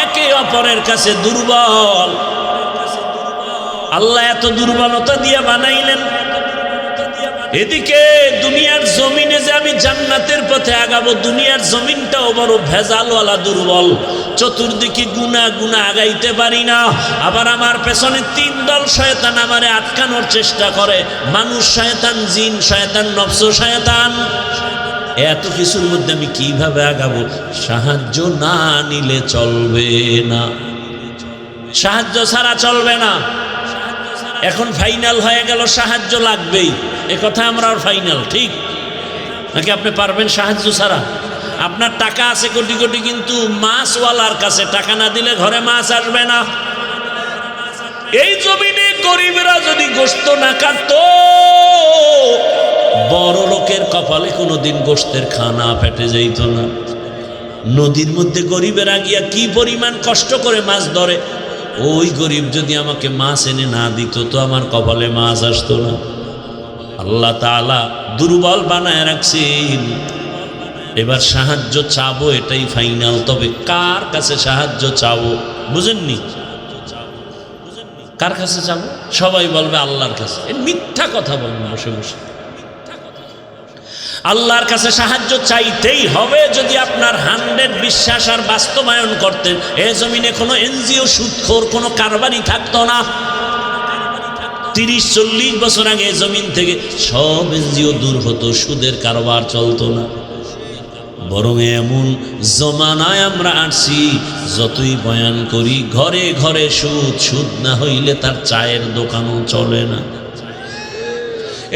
একে অপরের কাছে দুর্বল। আল্লাহ এত দুর্বলতা দিয়ে বানাইলেন, এদিকে দুনিয়ার জমিনে যে আমি জান্নাতের পথে আগাবো, দুনিয়ার জমিনটাও বড় ভেজালওয়ালা দুর্বল। চতুর্দিকে গুনাহ গুনাহ আগাইতে পারি না। আবার আমার পেছনে 3 দল শয়তান আমারে আটকানোর চেষ্টা করে, মানুষ শয়তান, জিন শয়তান, নফস শয়তান। এত কিছুর মধ্যে আমি কিভাবে আগাবো? সাহায্য না নিলে চলবে না, সাহায্য ছাড়া চলবে না। এখন ফাইনাল হয়ে গেল সাহায্য লাগবেই, এ কথা আমরা ফাইনাল, ঠিক নাকি? আপনি পারবেন সাহায্য ছাড়া? আপনার টাকা আছে কোটি কোটি, কিন্তু মাছওয়ালার কাছে টাকা না দিলে ঘরে মাছ আসবে না। এই জমিনে গরিবরা যদি গোশত না কাটতো, বড় লোকের কপালে কোনোদিন গোশতের খানা পেটে যাইত না। নদীর মধ্যে গরিবেরা গিয়া কি পরিমাণ কষ্ট করে মাছ ধরে, ওই গরিব যদি আমাকে মাছ এনে না দিত তো আমার কপালে মাছ আসতো না। আল্লাহ তাআলা দুর্বল বানায় রাখছেন। এবার সাহায্য চাবো, এটাই ফাইনাল। তবে কার কাছে সাহায্য চাবো বুঝেননি? কার কাছে চাবো? সবাই বলবে আল্লাহর কাছে। মিথ্যা কথা বলবে বসে বসে। আল্লাহর কাছে সাহায্য চাইতেই হবে। যদি আপনার 100 বিশ্বাস আর বাস্তবায়ন করতেন, এ জমিনে কোনো NGO সুদখোর কোনো কারবারি থাকতো না। 30-40 বছর আগে জমিন থেকে সব NGO দূর হতো, সুদের কারবার চলতো না। বরং এমন জমানায় আমরা আসছি, যতই বয়ান করি ঘরে ঘরে সুদ, সুদ না হইলে তার চায়ের দোকানও চলে না।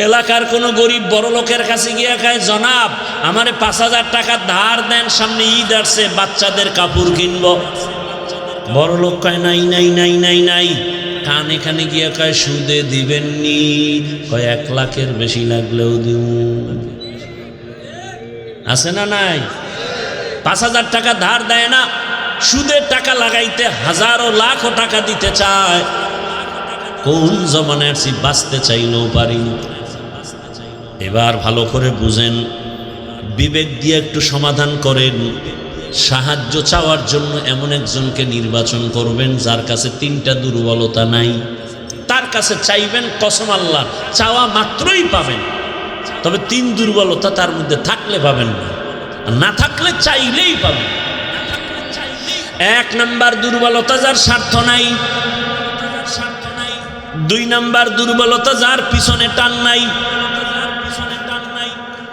এলাকার কোনো গরিব বড় লোকের কাছে গিয়ে কয়, জনাব আমারে 5000 টাকা ধার দেন, সামনে ঈদ আসছে, বাচ্চাদের কাপড় কিনবো। বড় লোক কয় নাই নাই নাই নাই নাই। কানে কানে গিয়ে কয়, সুদে দিবেননি? কয় 1 লাখের বেশি লাগলেও দিব। আছে না নাই? 5000 টাকা ধার দেয় না, সুদের টাকা লাগাইতে হাজারো লাখো টাকা দিতে চায়। কোন জমানায় আসি, বাঁচতে চাইলেও পারি। এবার ভালো করে বুঝেন, বিবেক দিয়ে একটু সমাধান করেন। সাহায্য চাওয়ার জন্য এমন একজনকে নির্বাচন করবেন যার কাছে 3টা দুর্বলতা নাই। তার কাছে চাইবেন, কসম আল্লাহ চাওয়া মাত্রই পাবেন, তবে 3 দুর্বলতা তার মধ্যে থাকলে পাবেন না, আর না থাকলে চাইলেই পাবেন। 1 নাম্বার দুর্বলতা যার স্বার্থ নাই। 2 নাম্বার দুর্বলতা যার পিছনে টান নাই।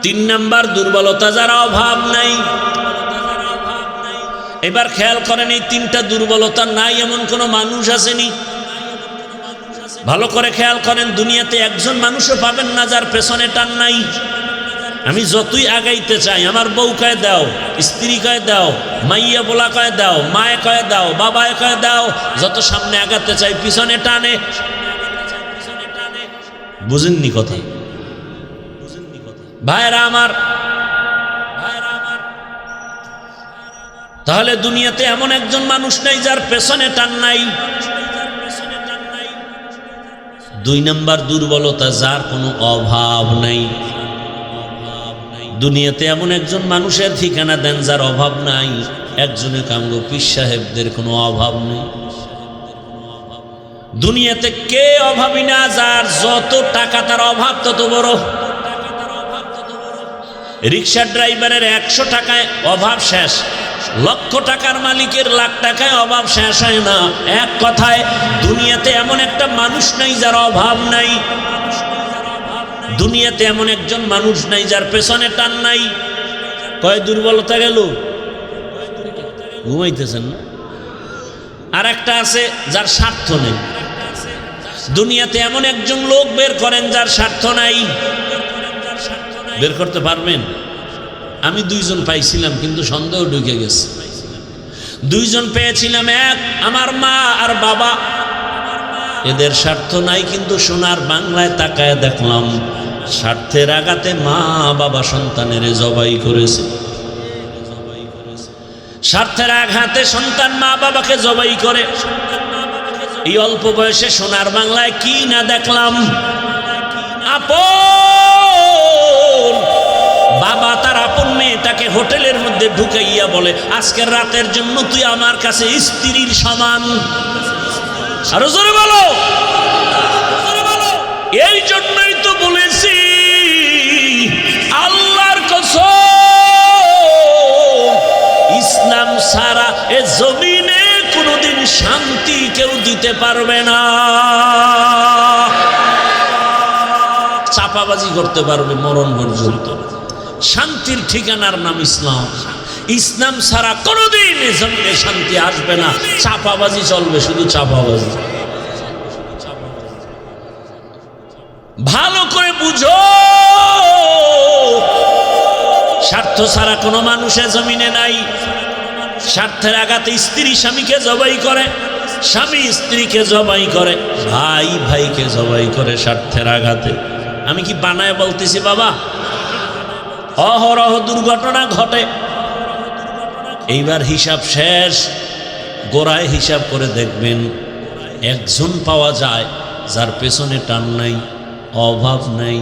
3 নাম্বার দুর্বলতা যার অভাব নাই। এবার খেয়াল করেন, এই 3টা দুর্বলতা নাই এমন কোন মানুষ আসেনি। ভালো করে খেয়াল করেন, দুনিয়াতে একজন মানুষও পাবেন না যার পেছনে টান নাই। আমি যতই আগাইতে চাই, আমার বউ কয়ে দাও, স্ত্রী কয়ে দাও, মাইয়া বলা কয়ে দাও, মায়ে কয়ে দাও, বাবায় কয়ে দাও, যত সামনে আগাতে চাই পিছনে টানে। বুঝেননি কথা? ভাইরা আমার, তাহলে দুনিয়াতে এমন একজন মানুষ নাই যার পেছনে টান নাই। 2 নাম্বার দুর্বলতা যার কোনো অভাব নাই। দুনিয়াতে এমন একজন মানুষের ঠিকানা দেন যার অভাব নাই। একজনে কামগো পীর সাহেবদের কোনো অভাব নেই। দুনিয়াতে কে অভাবী না? যার যত টাকা তার অভাব তত বড়। রিক্সা ড্রাইভারের 100 টাকায় অভাব শেষ, লক্ষ টাকার মালিকের লাখ টাকায় অভাব শেষ হয় না। এক কথায় দুনিয়াতে এমন একটা মানুষ নাই যার অভাব নাই। দুনিয়াতে এমন একজন মানুষ নাই যার পেছনে টান নাই। কয় দুর্বলতা গেল? ঘুমাইতেছেন না? আর একটা আছে যার স্বার্থ নেই। দুনিয়াতে এমন একজন লোক বের করেন যার স্বার্থ নাই। বের করতে পারবেন? আমি 2 জন পাইছিলাম, কিন্তু সন্দেহ ঢুকে গেছে। 2 জন পেয়েছিলাম, এক আমার মা আর বাবা। এদের স্বার্থ নাই, কিন্তু সোনার বাংলায় তাকায় দেখলাম স্বার্থের আঘাতে মা বাবা সন্তানের জবাই করেছে। স্বার্থের আঘাতে সন্তান মা বাবাকে জবাই করে। এই অল্প বয়সে সোনার বাংলায় কি না দেখলাম। আপন বাবা তার আপন মেয়েটাকে হোটেলের মধ্যে ঢুকাইয়া বলে, আজকের রাতের জন্য তুই আমার কাছে স্ত্রীর সমান। আরো জোরে বলো। এই জন্যই তো বলেছি, আল্লাহর কসম, ইসলাম ছাড়া এ জমিনে কোনোদিন শান্তি কেউ দিতে পারবে না। চাপাবাজি করতে পারবে মরণ পর্যন্ত। শান্তির ঠিকানার নাম ইসলাম। ইসলাম ছাড়া কোনোদিন এ জমিনে শান্তি আসবে না। চাপাবাজি চলবে, শুধু চাপাবাজি। ভালো করে বুঝো, স্বার্থ ছাড়া কোনো মানুষের জমিনে নাই। স্বার্থের আঘাতে স্ত্রী স্বামীকে জবাই করে, স্বামী স্ত্রীকে জবাই করে, ভাই ভাইকে জবাই করে স্বার্থের আঘাতে। আমি কি বানায় বলতেছি বাবা? অহরহ দুর্ঘটনা ঘটে। এইবার হিসাব শেষ, গোড়ায় হিসাব করে দেখবেন একজন পাওয়া যায় যার পেছনে টান নাই, অভাব নাই,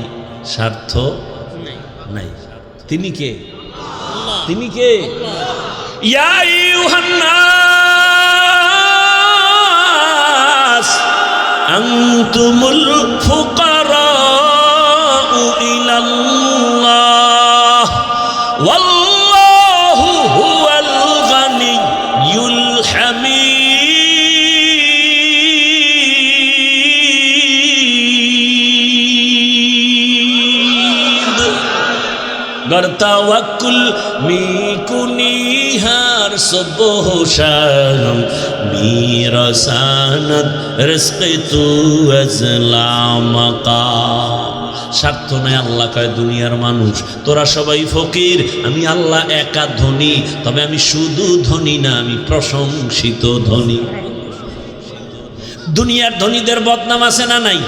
স্বার্থ নাই। তিনি কে? তিনি কে? ইয়া আইয়ুহান নাস আনতুমুল ফুকারাউ ইলাল্লাহ ওয়াল্লাহু হুয়াল গানিয়্যুল হামিদ। गर तवक्कुल मीकुनिहार सुबह शाम मीरसानत रिस्क तू अजलामका। স্বার্থ নাই। আল্লাহ কয়, দুনিয়ার মানুষ তোরা সবাই ফকির, আমি আল্লাহ একা ধনী। তবে আমি শুধু ধনী না, আমি প্রশংসিত ধনী। দুনিয়ার ধনীদের বদনাম আছে না নাই?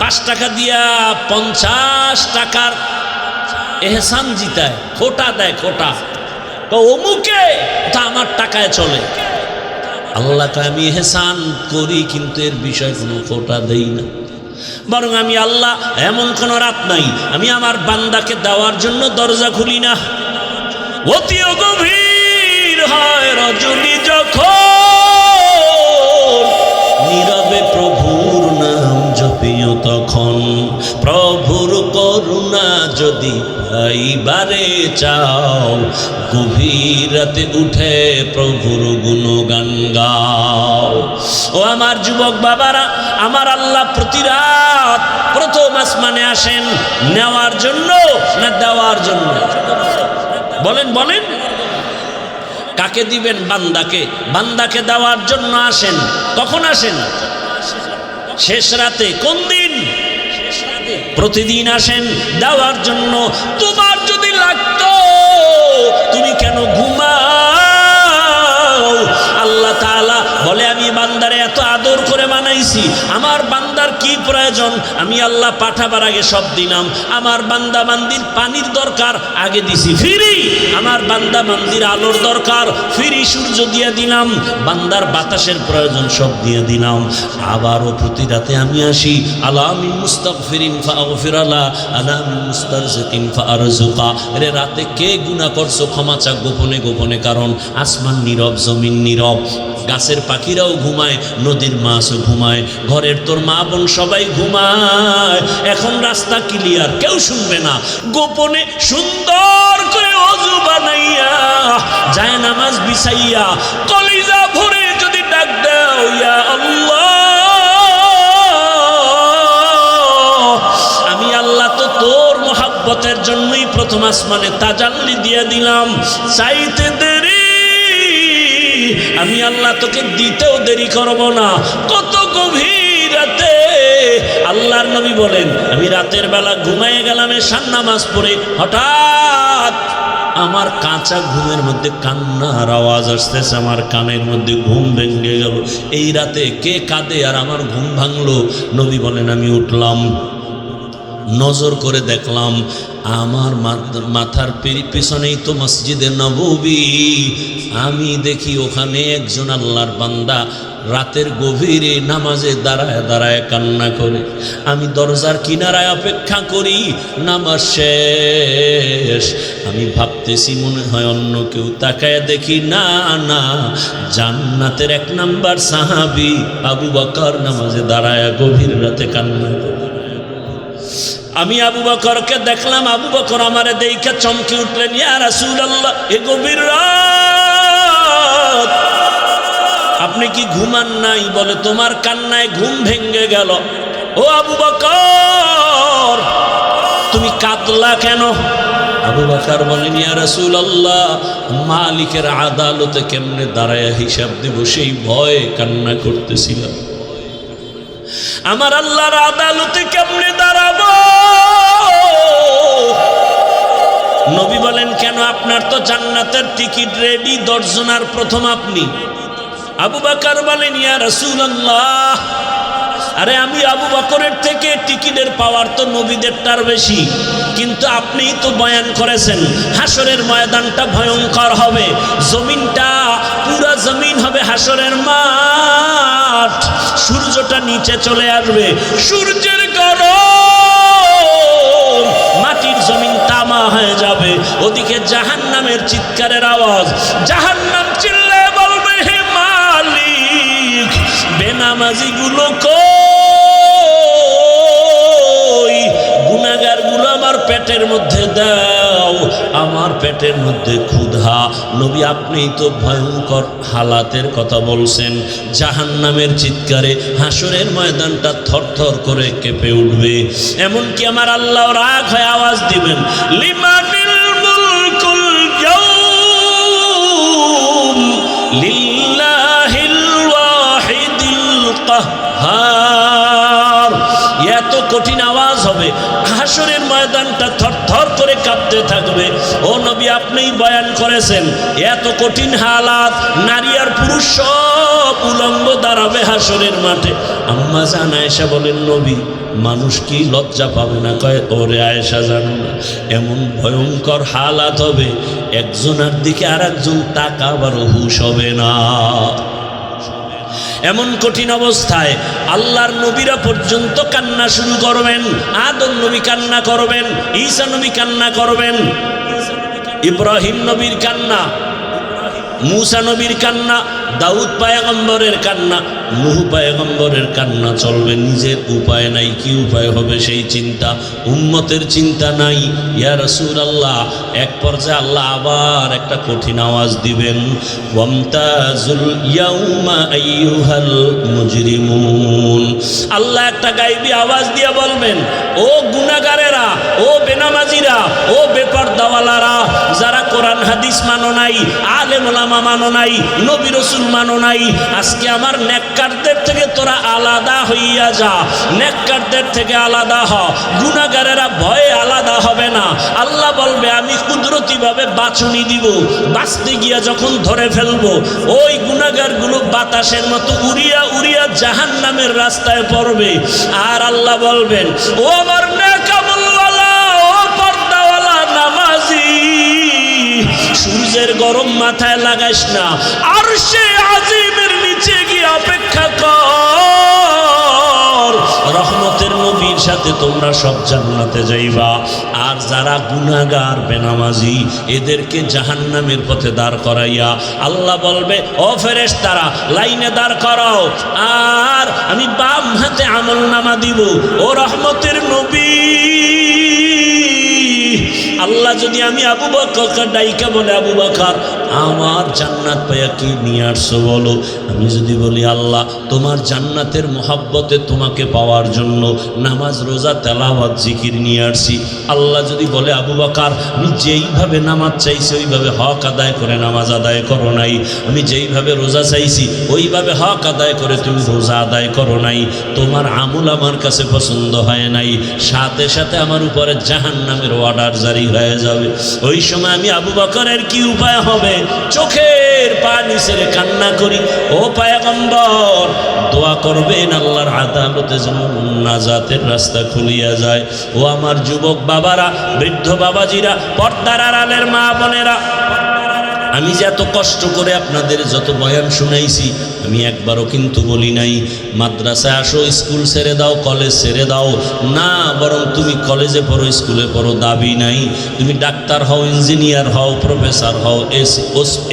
5 টাকা দিয়া 50 টাকার এহসান জিতায়, খোটা দেয়, খোটা। তো অমুকে তা আমার টাকায় চলে। আল্লাহ কয়, আমি এহসান করি, কিন্তু এর বিষয় কোনো খোটা দেই না। বরং আমি আল্লাহ এমন কোন রাত নাই আমি আমার বান্দাকে দেওয়ার জন্য দরজা খুলি না। অতি গভীর হয় রজনী যখন নীরবে প্রভুর নাম জপিও তখন। প্রভুর করুণা যদি পাইবারে চাও গভীর রাতে উঠে প্রভুর গুণগান গাও। ও আমার যুবক বাবারা, আমার আল্লাহ প্রতি রাত প্রথম আসমানে আসেন নেওয়ার জন্য না দেওয়ার জন্য? বলেন বলেন। কাকে দিবেন? বান্দাকে। বান্দাকে দেওয়ার জন্য আসেন। কখন আসেন? শেষ রাতে। কোন দিন? প্রতিদিন আসেন দেওয়ার জন্য। তোমার যদি লাগতো তুমি কেন ঘুমাও? আল্লাহ তাআলা বলে আমি বান্দারে এত আদর করে বানাইছি, আমার বান্দার কি প্রয়োজন আমি আল্লাহ পাঠাবার আগে সব দিলাম। আমার বান্দা বান্দির পানির দরকার আগে দিছি ফ্রি, আমার বান্দা বান্দির আলোর দরকার ফ্রি সূর্য দিয়ে দিলাম, বান্দার বাতাসের প্রয়োজন সব দিয়ে দিলাম। আবারও প্রতি রাতে আমি আসি, আলা মিন মুস্তাগফিরিন ফাগফির লা, আলা মিন মুস্তারজিকিন ফারজুকা। রে রাতে কে গুনাহ করছো ক্ষমা চা গোপনে গোপনে, কারণ আসমান নীরব, জমিন নীরব, গাছের পাখিরাও ঘুমায়, নদীর মাছও ঘুমায়, ঘরের তোর মা বোন সবাই ঘুমায়। এখন রাস্তা ক্লিয়ার, কেউ শুনবে না। গোপনে সুন্দর করে ওযু বানাইয়া যায় নামাজ বিছাইয়া কলিজা ভরে যদি ডাক দাও ইয়া আল্লাহ, আমি আল্লাহ তো তোর মহব্বতের জন্যই প্রথম আসমানে তাজাল্লি দিয়ে দিলাম, চাইতে দেরি আমি আল্লাহ তোকে দিতেও দেরি করব না। কত গভীর রাতে আল্লাহর নবী বলেন আমি রাতের বেলা ঘুমাইয়ে গেলাম এশার নামাজ পড়ে, হঠাৎ আমার কাঁচা ঘুমের মধ্যে কান্নার আওয়াজ আসতেছে, আমার কানের মধ্যে ঘুম ভেঙে গেল। এই রাতে কে কাঁদে আর আমার ঘুম ভাঙলো? নবী বলেন আমি উঠলাম, নজর করে দেখলাম আমার মাথার পিছনেই তো মসজিদে নববী। আমি দেখি ওখানে একজন আল্লাহর বান্দা রাতের গভীরে নামাজে দাঁড়ায় দাঁড়ায় কান্না করে। আমি দরজার কিনারায় অপেক্ষা করি, নামাজ শেষ। আমি ভাবতেছি মনে হয় অন্য কেউ, তাকায় দেখি না না, জান্নাতের 1 নাম্বার সাহাবী আবু বকর নামাজে দাঁড়ায় গভীর রাতে কান্না করে। আমি আবু বকরকে দেখলাম, আবু বকর আমারে দেখে চমকে উঠলেন, ইয়া রাসূলুল্লাহ এ গভীর রাত আপনি কি ঘুমান নাই? বলে তোমার কান্নায় ঘুম ভেঙে গেল। ও আবু বকর তুমি কাঁদলা কেন? আবু বকর বলেন ইয়া রাসূলুল্লাহ মালিকের আদালতে কেমনে দাঁড়ায় হিসাব দেব সেই ভয়ে কান্না করতেছিলাম। আমার আল্লাহর আদালতে কেমনে দাঁড়াবো? নবী বলেন কেন? আপনার তো জান্নাতের টিকিট রেডি, 10 জনের প্রথম আপনি। আবু বকর বলেন ইয়া রাসূলুল্লাহ আরে আমি আবু বকরের থেকে টিকিটের পাওয়ার তো নবীদেরটার বেশি, কিন্তু আপনিই তো বয়ান করেছেন হাসরের ময়দানটা ভয়ঙ্কর হবে, জমিনটা পুরা জমিন হবে হাসরের মাঠ, সূর্যটা নিচে চলে আসবে, সূর্যের গরম মাটির জমিন তামা হয়ে যাবে, ওদিকে জাহান্নামের চিৎকারের আওয়াজ, জাহান্নাম চিল্লায় বলবে হে মালিক বেনামাজি গুলো কই, গুনাহগার গুলো আমার পেটের মধ্যে দাও, আমার পেটের মধ্যে ক্ষুধা। নবী আপনিই তো ভয়ঙ্কর হালাতের কথা বলছেন, জাহান্নামের চিৎকারে হাসরের ময়দানটা থরথর করে কেঁপে উঠবে। এমনকি আমার আল্লাহ রাগ হয়ে আওয়াজ দিবেন লিমানিল মুলকুল ইয়াউম লিল্লাহিল ওয়াহিদিল কাহ্হার। এত কঠিন আওয়াজ হবে, হাসরের ময়দানটা থরথর করে কাঁপতে থাকবে। ও নবী আপনিই বয়ান করেছেন এত কঠিন হালাত, নারী আর পুরুষ সব উলঙ্গ দাঁড়াবে হাসরের মাঠে। আম্মা জান আয়েশা বলেন নবী মানুষ কি লজ্জা পাবে না? কয় ওরে আয়েশা জানো না এমন ভয়ঙ্কর হালাত হবে একজনের দিকে আর একজন তাকাবার হুঁশ হবে না। এমন কঠিন অবস্থায় আল্লাহর নবীরা পর্যন্ত কান্না শুরু করবেন। আদম নবী কান্না করবেন, ঈসা নবী কান্না করবেন, ইব্রাহিম নবীর কান্না, মুসা নবীর কান্না, দাউদ পয়গম্বরের কান্না, নূহ পয়গম্বরের কান্না চলবে, নিজের উপায় নাই, কি উপায় হবে সেই চিন্তা, উম্মতের চিন্তা নাই। ইয়া রাসূলুল্লাহ, এক পর্যায়ে আল্লাহ আবার একটা কঠিন আওয়াজ দিবেন, ওয়ামতাজুল ইয়াউমা আইয়ুহাল মুজরিমুন। আল্লাহ একটা গায়বী আওয়াজ দিয়ে বলবেন, ও গুনাহগারেরা, ও বেনামাজিরা, ও বেপরদাওয়ালারা, যারা কোরআন হাদিস মানো নাই, আলেম ওলামা মানো নাই, নবী রাসূল মানো নাই, আজকে আমার নেককারদের থেকে তোরা আলাদা হইয়া যা, নেককারদের থেকে আলাদা হ, গুনাহগারেরা ভয়ে আলাদা হবে না। আল্লাহ বলবে, আমি কুদরতিভাবে বাছুনি দিব, বাঁচতে গিয়া যখন ধরে ফেলবো, ওই গুনাহগারগুলো বাতাসের মতো উড়িয়া উড়িয়া জাহান্নামের রাস্তায় পড়বে। আর আল্লাহ বলবেন, ও আমার নেক আমলওয়ালা, ও পর্দাওয়ালা নামাজি, সূর্যের গরম মাথায় লাগাইস না, আরশে আজিমের নিচে গিয়ে অপেক্ষা কর, রহমতের নবীর সাথে তোমরা সব জান্নাতে যাইবা। আর যারা গুনাহগার বেনামাজি, এদেরকে জাহান্নামের পথে দাঁড় করাইয়া আল্লাহ বলবে, ও ফেরেশতারা, লাইনে দাঁড় করাও, আর আমি বাম হাতে আমলনামা দিব। ও রহমতের নবী, আল্লাহ যদি আমি আবু বকর ডাইকা বলে, আবু বকর আমার জান্নাত পাইয়া কি নিয়ে আসছো বলো, আমি যদি বলি আল্লাহ তোমার জান্নাতের মহাব্বতে তোমাকে পাওয়ার জন্য নামাজ রোজা তেলাওয়াত জিকির নিয়ে আসছি, আল্লাহ যদি বলে আবু বকর আমি যেইভাবে নামাজ চাইছি ওইভাবে হক আদায় করে নামাজ আদায় করো নাই, আমি যেইভাবে রোজা চাইছি ওইভাবে হক আদায় করে তুমি রোজা আদায় করো নাই, তোমার আমল আমার কাছে পছন্দ হয় নাই, সাথে সাথে আমার উপরে জাহান্নামের অর্ডার জারি হয়ে যাবে। ওই সময় আমি আবু বকরের কি উপায় হবে? চোখের পানি ছেড়ে কান্না করি, ও পয়গম্বর দোয়া করবেন আল্লাহর আদালতে যেন নাজাতের রাস্তা খুলিয়া যায়। ও আমার যুবক বাবারা, বৃদ্ধ বাবাজিরা, পর্দার আড়ালের মা বোনেরা, আমি যে এত কষ্ট করে আপনাদের যত বয়ান শুনাইছি, আমি একবারও কিন্তু বলি নাই মাদ্রাসায় আসো, স্কুল ছেড়ে দাও, কলেজ ছেড়ে দাও, না, বরং তুমি কলেজে পড়ো, স্কুলে পড়ো, দাবি নাই। তুমি ডাক্তার হও, ইঞ্জিনিয়ার হও, প্রফেসর হও,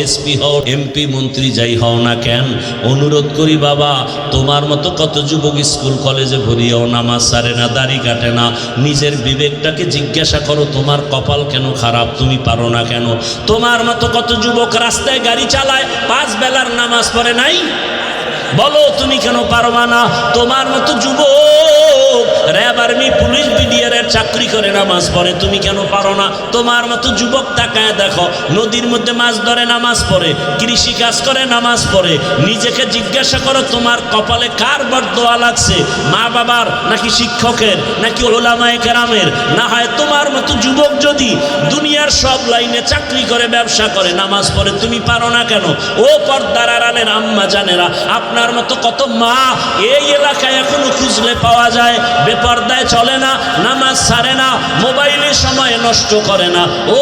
এসপি হও, এমপি মন্ত্রী যাই হও না কেন, অনুরোধ করি বাবা, তোমার মতো কত যুবক স্কুল কলেজে ভরিয়াও নামাজ ছাড়ে না, দাড়ি কাটে না, নিজের বিবেকটাকে জিজ্ঞাসা করো, তোমার কপাল কেন খারাপ, তুমি পারো না কেন? তোমার মতো কত যুবক রাস্তায় গাড়ি চালায়, 5 বেলার নামাজ পড়ে নাই, বলো তুমি কেন পারবা না? তোমার মতো যুবক র্যাব, আর্মি, পুলিশ, বিডিআরের চাকরি করে নামাজ পড়ে, তুমি কেন পারো না? তোমার মতো যুবক তাকায় দেখো, নদীর মধ্যে মাছ ধরে নামাজ পড়ে, কৃষি কাজ করে নামাজ পড়ে, নিজেকে জিজ্ঞাসা করো তোমার কপালে কার বরদোয়া লাগছে, মা বাবার নাকি শিক্ষকের নাকি উলামায়ে কেরামের? না হয় তোমার মতো যুবক যদি দুনিয়ার সব লাইনে চাকরি করে, ব্যবসা করে, নামাজ পড়ে, তুমি পারো না কেন? ও পর্দার আড়ালের আম্মা জানেরা, আপনার মতো কত মা এই এলাকায় এখনো খুঁজলে পাওয়া যায়, বেপর্দায় চলে না, নামাজ ছাড়ে না, মোবাইলে সময় নষ্ট করে না। ও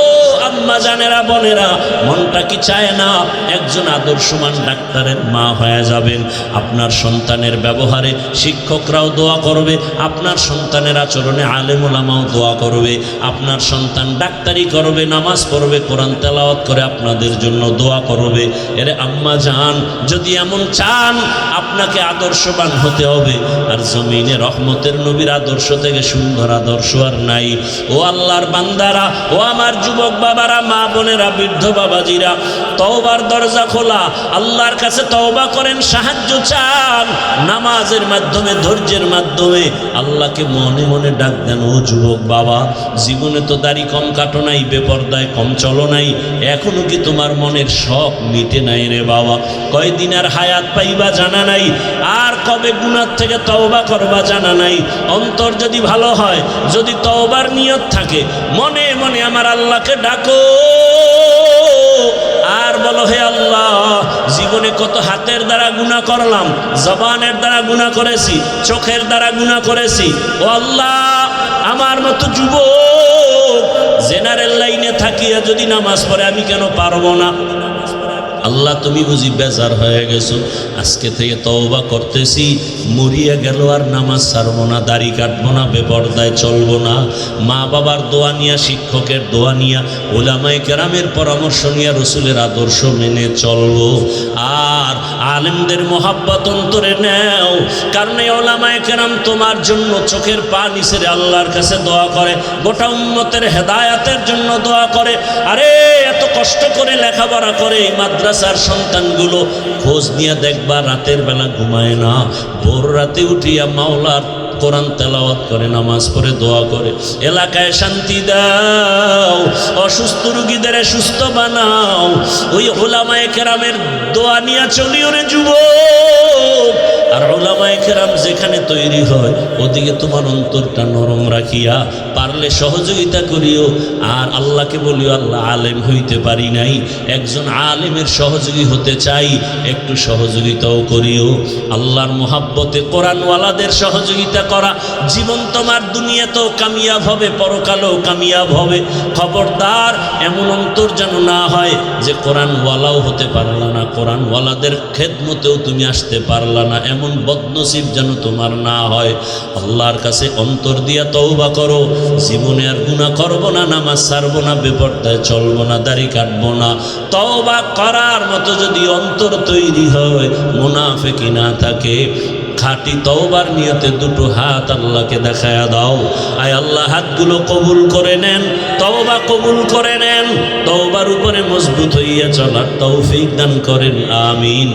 আম্মা জানেরা, বোনেরা, মনটা কি চায় না একজন আদর্শমান ডাক্তারের মা হয়ে যাবেন? আপনার সন্তানের ব্যবহারে শিক্ষকরাও দোয়া করবে, আপনার সন্তানের আচরণে আলেম ওলামাও দোয়া করবে, আপনার সন্তান ডাক্তারি করবে, নামাজ পড়বে, কোরআন তেলাওয়াত করে আপনাদের জন্য দোয়া করবে। এরে আম্মা জান, যদি এমন চান আপনাকে আদর্শবান হতে হবে, আর জমিনে রহমতের নবীর আদর্শ থেকে সুন্দর আদর্শ আর নাই। ও আল্লাহর বান্দারা, ও আমার যুবক বাবারা, মা বোনেরা, বৃদ্ধ বাবাজিরা, তওবার দরজা খোলা, আল্লাহর কাছে তওবা করেন, সাহায্য চান, নামাজের মাধ্যমে, ধৈর্যের মাধ্যমে আল্লাহকে মনে মনে ডাক দেন। ও যুবক বাবা, জীবনে তো দাড়ি কম কাটো নাই, বেপর্দায় কম চলো নাই, এখনো কি তোমার মনের শখ মিটে নাই রে বাবা? কয়দিন আর হায়াত পাইবা জানা নাই, আর কবে গুনাহ থেকে তওবা করবা জানা নাই। অন্তর যদি ভালো হয়, যদি তওবার নিয়ত থাকে, মনে মনে আমার আল্লাহকে ডাকো আর বলো, হে আল্লাহ, জীবনে কত হাতের দ্বারা গুনাহ করলাম, জবানের দ্বারা গুনাহ করেছি, চোখের দ্বারা গুনাহ করেছি। ও আল্লাহ, আমার মতো যুবক জেনারেল লাইনে থাকিয়া যদি নামাজ পড়ে, আমি কেন পারবো না? আল্লাহ তুমি বুঝি বেজার হয়ে গেছো, আজকে থেকে তওবা করতেছি, মরিয়া গেল আর নামাজ ছাড়বো না, দাড়ি কাটবো না, বেপরদায় চলবো না, মা বাবার দোয়া নিয়া, শিক্ষকের দোয়া নিয়া, ওলামায়ে কেরামের পরামর্শ নিয়া, রসুলের আদর্শ মেনে চলবো। আর আলেমদের মহাব্বত অন্তরে নেও, কারণ এই ওলামায়ে কেরাম তোমার জন্য চোখের পানি ছেড়ে আল্লাহর কাছে দোয়া করে, গোটা উম্মতের হেদায়াতের জন্য দোয়া করে। আরে এত কষ্ট করে লেখাপড়া করে এই মাদ্রাসার সন্তানগুলো, খোঁজ নিয়ে দেখবা রাতের বেলা ঘুমায় না, ভোর রাতে উঠিয়া মাওলার কোরআন তেলাওয়াত করে, নামাজ পড়ে, দোয়া করে। এলাকায় শান্তি দাও, অসুস্থ রোগীদের সুস্থ বানাও। ওই ওলামায়ে কেরামের দোয়া নিয়ে চলিও রে যুবক। আর ওলামায়ে কেরাম যেখানে তৈরি হয় ওদিকে তোমার অন্তরটা নরম রাখিয়া পারলে সহযোগিতা করিও। আর আল্লাহকে বলিও, আল্লাহ আলেম হইতে পারি নাই, একজন আলেমের সহযোগী হতে চাই, একটু সহযোগিতাও করিও। আল্লাহর মোহাব্বতে কোরআনওয়ালাদের সহযোগিতা করা, জীবন তোমার দুনিয়াতেও কামিয়াব হবে, পরকালেও কামিয়াব হবে। খবরদার এমন অন্তর যেন না হয় যে কোরআনওয়ালাও হতে পারলা না, কোরআনওয়ালাদের খেদমতেও তুমি আসতে পারলা না, এমন বদনসিব যেন তোমার না হয়। আল্লাহর কাছে অন্তর দিয়া তওবা করো, জীবনে আর গুনাহ করব না, নামাজ ছাড়বো না, বেপরদায় চলবো না, দাড়ি কাটবো না। তওবা করার মতো যদি অন্তর তৈরি হয়, মুনাফিকি না থাকে, খাঁটি তওবার নিয়তে দুটো হাত আল্লাহকে দেখায়া দাও। আয় আল্লাহ, হাতগুলো কবুল করে নেন, তওবা কবুল করে নেন, তওবার উপরে মজবুত হইয়া চলার তৌফিক দান করেন, আমিন।